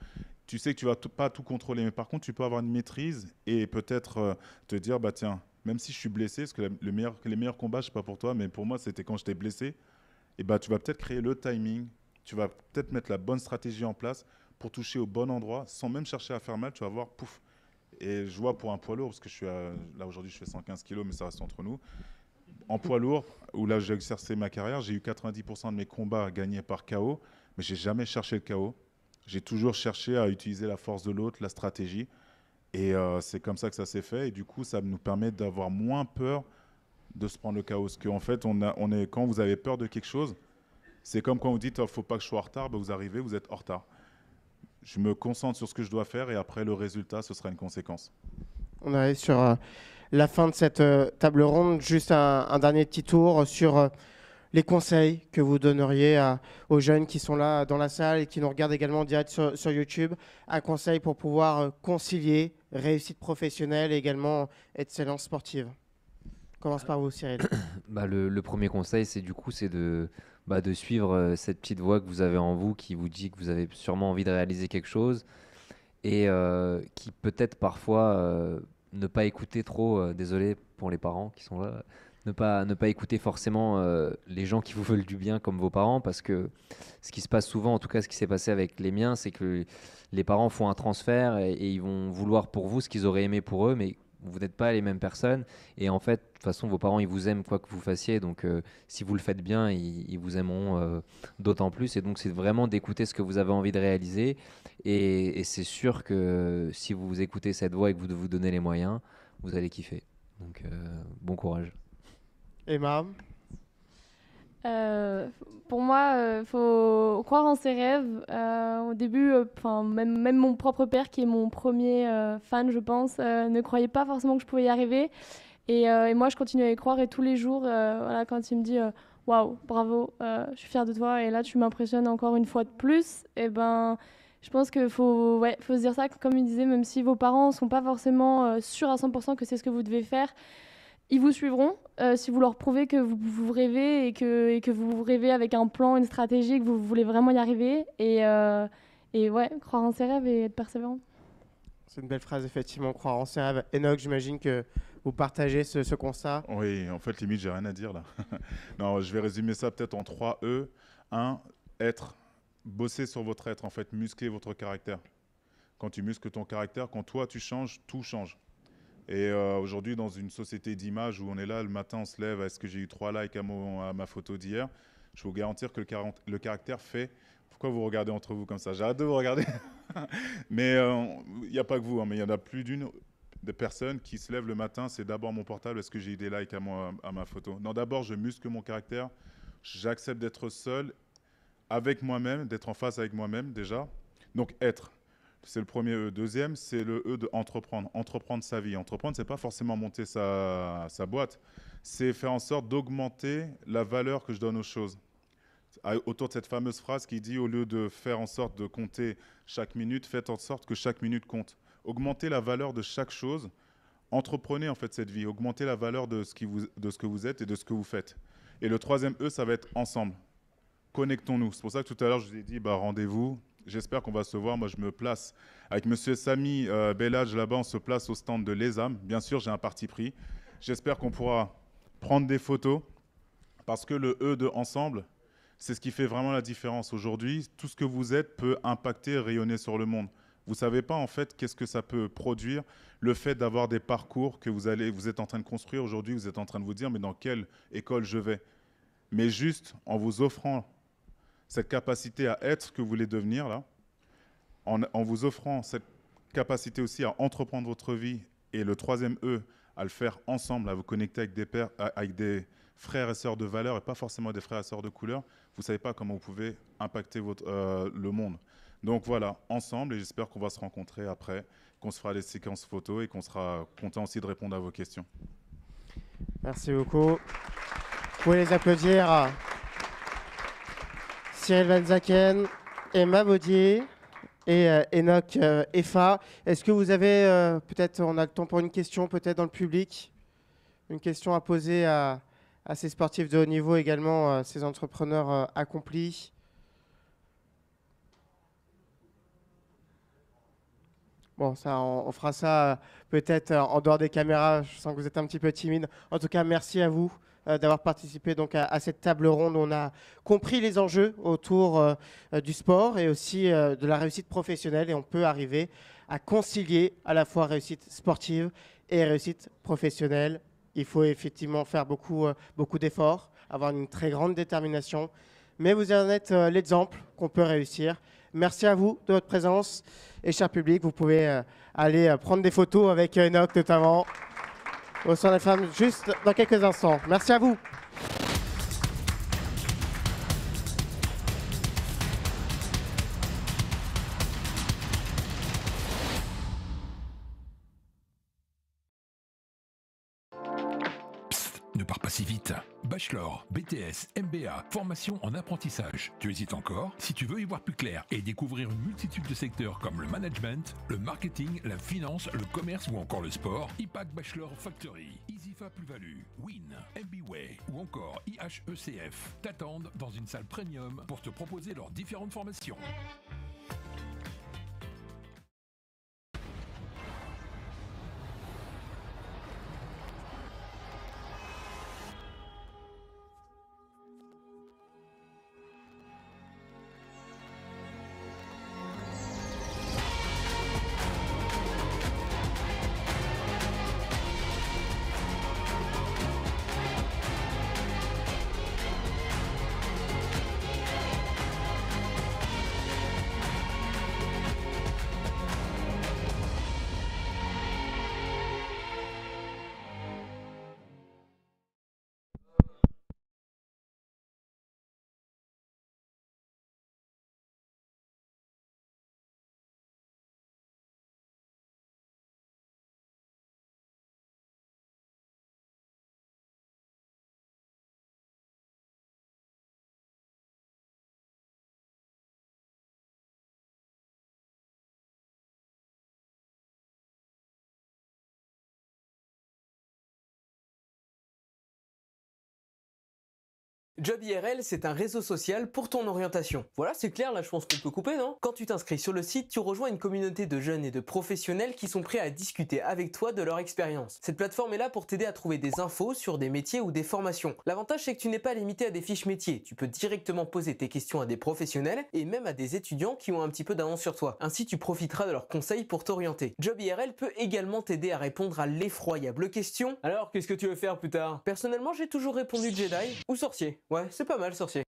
Tu sais que tu ne vas pas tout contrôler, mais par contre, tu peux avoir une maîtrise et peut-être te dire, bah tiens, même si je suis blessé, parce que les meilleurs combats, je ne sais pas pour toi, mais pour moi, c'était quand j'étais blessé, et bah, tu vas peut-être créer le timing, tu vas peut-être mettre la bonne stratégie en place pour toucher au bon endroit, sans même chercher à faire mal, tu vas voir, pouf. Et je vois pour un poids lourd, parce que je suis là aujourd'hui, je fais 115 kilos, mais ça reste entre nous. En poids lourd, où là j'ai exercé ma carrière, j'ai eu 90% de mes combats gagnés par KO, mais j'ai jamais cherché le KO. J'ai toujours cherché à utiliser la force de l'autre, la stratégie. Et c'est comme ça que ça s'est fait. Et du coup, ça nous permet d'avoir moins peur de se prendre le KO. Parce qu'en fait, quand vous avez peur de quelque chose, c'est comme quand vous dites oh, « faut pas que je sois en retard ben, », vous arrivez, vous êtes en retard. Je me concentre sur ce que je dois faire et après, le résultat, ce sera une conséquence. On arrive sur la fin de cette table ronde. Juste un dernier petit tour sur... les conseils que vous donneriez aux jeunes qui sont là dans la salle et qui nous regardent également en direct sur YouTube. Un conseil pour pouvoir concilier réussite professionnelle et également excellence sportive. On commence par vous, Cyril. Le premier conseil, c'est de suivre cette petite voix que vous avez en vous qui vous dit que vous avez sûrement envie de réaliser quelque chose et qui peut-être parfois ne pas écouter trop, désolé pour les parents qui sont là, ne pas écouter forcément les gens qui vous veulent du bien comme vos parents, parce que ce qui se passe souvent, en tout cas ce qui s'est passé avec les miens, c'est que les parents font un transfert et ils vont vouloir pour vous ce qu'ils auraient aimé pour eux, mais vous n'êtes pas les mêmes personnes et en fait, de toute façon, vos parents, ils vous aiment quoi que vous fassiez, donc si vous le faites bien, ils vous aimeront d'autant plus, et donc c'est vraiment d'écouter ce que vous avez envie de réaliser et c'est sûr que si vous écoutez cette voix et que vous vous donnez les moyens, vous allez kiffer. Donc bon courage. Emma, pour moi, il faut croire en ses rêves. Au début, même mon propre père, qui est mon premier fan, je pense, ne croyait pas forcément que je pouvais y arriver. Et moi, je continue à y croire. Et tous les jours, quand il me dit « Waouh, bravo, je suis fière de toi. Et là, tu m'impressionnes encore une fois de plus. » Et ben, je pense qu'il faut se dire ça, comme il disait, même si vos parents ne sont pas forcément sûrs à 100% que c'est ce que vous devez faire. Ils vous suivront si vous leur prouvez que vous rêvez et que vous rêvez avec un plan, une stratégie, que vous voulez vraiment y arriver. Et croire en ses rêves et être persévérant. C'est une belle phrase, effectivement, croire en ses rêves. Enoch, j'imagine que vous partagez ce constat. Oui, en fait, limite, j'ai rien à dire là. Non, je vais résumer ça peut-être en 3 E. 1, être. Bosser sur votre être, en fait, muscler votre caractère. Quand tu muscles ton caractère, quand toi tu changes, tout change. Et aujourd'hui, dans une société d'image où on est là, le matin, on se lève, est-ce que j'ai eu 3 likes à ma photo d'hier? Je peux vous garantir que le caractère fait... Pourquoi vous regardez entre vous comme ça? J'arrête de vous regarder. Mais il n'y a pas que vous, hein, mais il y en a plus d'une de personnes qui se lèvent le matin, c'est d'abord mon portable, est-ce que j'ai eu des likes à ma photo? Non, d'abord, je muscle mon caractère, j'accepte d'être seul avec moi-même, d'être en face avec moi-même déjà. Donc, être. C'est le premier E. Deuxième, c'est le E de entreprendre. Entreprendre sa vie. Entreprendre, ce n'est pas forcément monter sa boîte. C'est faire en sorte d'augmenter la valeur que je donne aux choses. Autour de cette fameuse phrase qui dit, au lieu de faire en sorte de compter chaque minute, faites en sorte que chaque minute compte. Augmentez la valeur de chaque chose. Entreprenez en fait cette vie. Augmentez la valeur de ce que vous êtes et de ce que vous faites. Et le troisième E, ça va être ensemble. Connectons-nous. C'est pour ça que tout à l'heure, je vous ai dit, rendez-vous. J'espère qu'on va se voir. Moi, je me place avec monsieur Samy Bellage là-bas. On se place au stand de Les Âmes. Bien sûr, j'ai un parti pris. J'espère qu'on pourra prendre des photos parce que le E de ensemble, c'est ce qui fait vraiment la différence. Aujourd'hui, tout ce que vous êtes peut impacter, rayonner sur le monde. Vous ne savez pas en fait qu'est-ce que ça peut produire, le fait d'avoir des parcours que vous êtes en train de construire. Aujourd'hui, vous êtes en train de vous dire, mais dans quelle école je vais? Mais juste en vous offrant cette capacité à être ce que vous voulez devenir, là, en vous offrant cette capacité aussi à entreprendre votre vie, et le troisième E, à le faire ensemble, à vous connecter avec des frères et sœurs de valeur, et pas forcément des frères et sœurs de couleur, vous ne savez pas comment vous pouvez impacter le monde. Donc voilà, ensemble, et j'espère qu'on va se rencontrer après, qu'on se fera des séquences photos et qu'on sera content aussi de répondre à vos questions. Merci beaucoup. Vous pouvez les applaudir. Cyril Van Zaken, Emma Baudier et Enoch Effa. Est-ce que vous avez, peut-être, on a le temps pour une question, peut-être dans le public, une question à poser à ces sportifs de haut niveau, également ces entrepreneurs accomplis? Bon, ça, on fera ça peut-être en dehors des caméras. Je sens que vous êtes un petit peu timide. En tout cas, merci à vous d'avoir participé donc à cette table ronde. On a compris les enjeux autour du sport et aussi de la réussite professionnelle. Et on peut arriver à concilier à la fois réussite sportive et réussite professionnelle. Il faut effectivement faire beaucoup d'efforts, avoir une très grande détermination. Mais vous en êtes l'exemple qu'on peut réussir. Merci à vous de votre présence. Et cher public, vous pouvez aller prendre des photos avec Enoch notamment au Centre des Femmes juste dans quelques instants. Merci à vous. Ne pars pas si vite. Bachelor, BTS, MBA, formation en apprentissage. Tu hésites encore? Si tu veux y voir plus clair et découvrir une multitude de secteurs comme le management, le marketing, la finance, le commerce ou encore le sport, IPAC Bachelor Factory, EasyFa Plus-Value, Win, MBWay ou encore IHECF t'attendent dans une salle premium pour te proposer leurs différentes formations. Job IRL, c'est un réseau social pour ton orientation. Voilà, c'est clair, là je pense qu'on peut couper, non? Quand tu t'inscris sur le site, tu rejoins une communauté de jeunes et de professionnels qui sont prêts à discuter avec toi de leur expérience. Cette plateforme est là pour t'aider à trouver des infos sur des métiers ou des formations. L'avantage, c'est que tu n'es pas limité à des fiches métiers. Tu peux directement poser tes questions à des professionnels et même à des étudiants qui ont un petit peu d'avance sur toi. Ainsi, tu profiteras de leurs conseils pour t'orienter. Job IRL peut également t'aider à répondre à l'effroyable question: alors, qu'est-ce que tu veux faire plus tard? Personnellement, j'ai toujours répondu Jedi ou sorcier. Ouais, c'est pas mal, sorcier.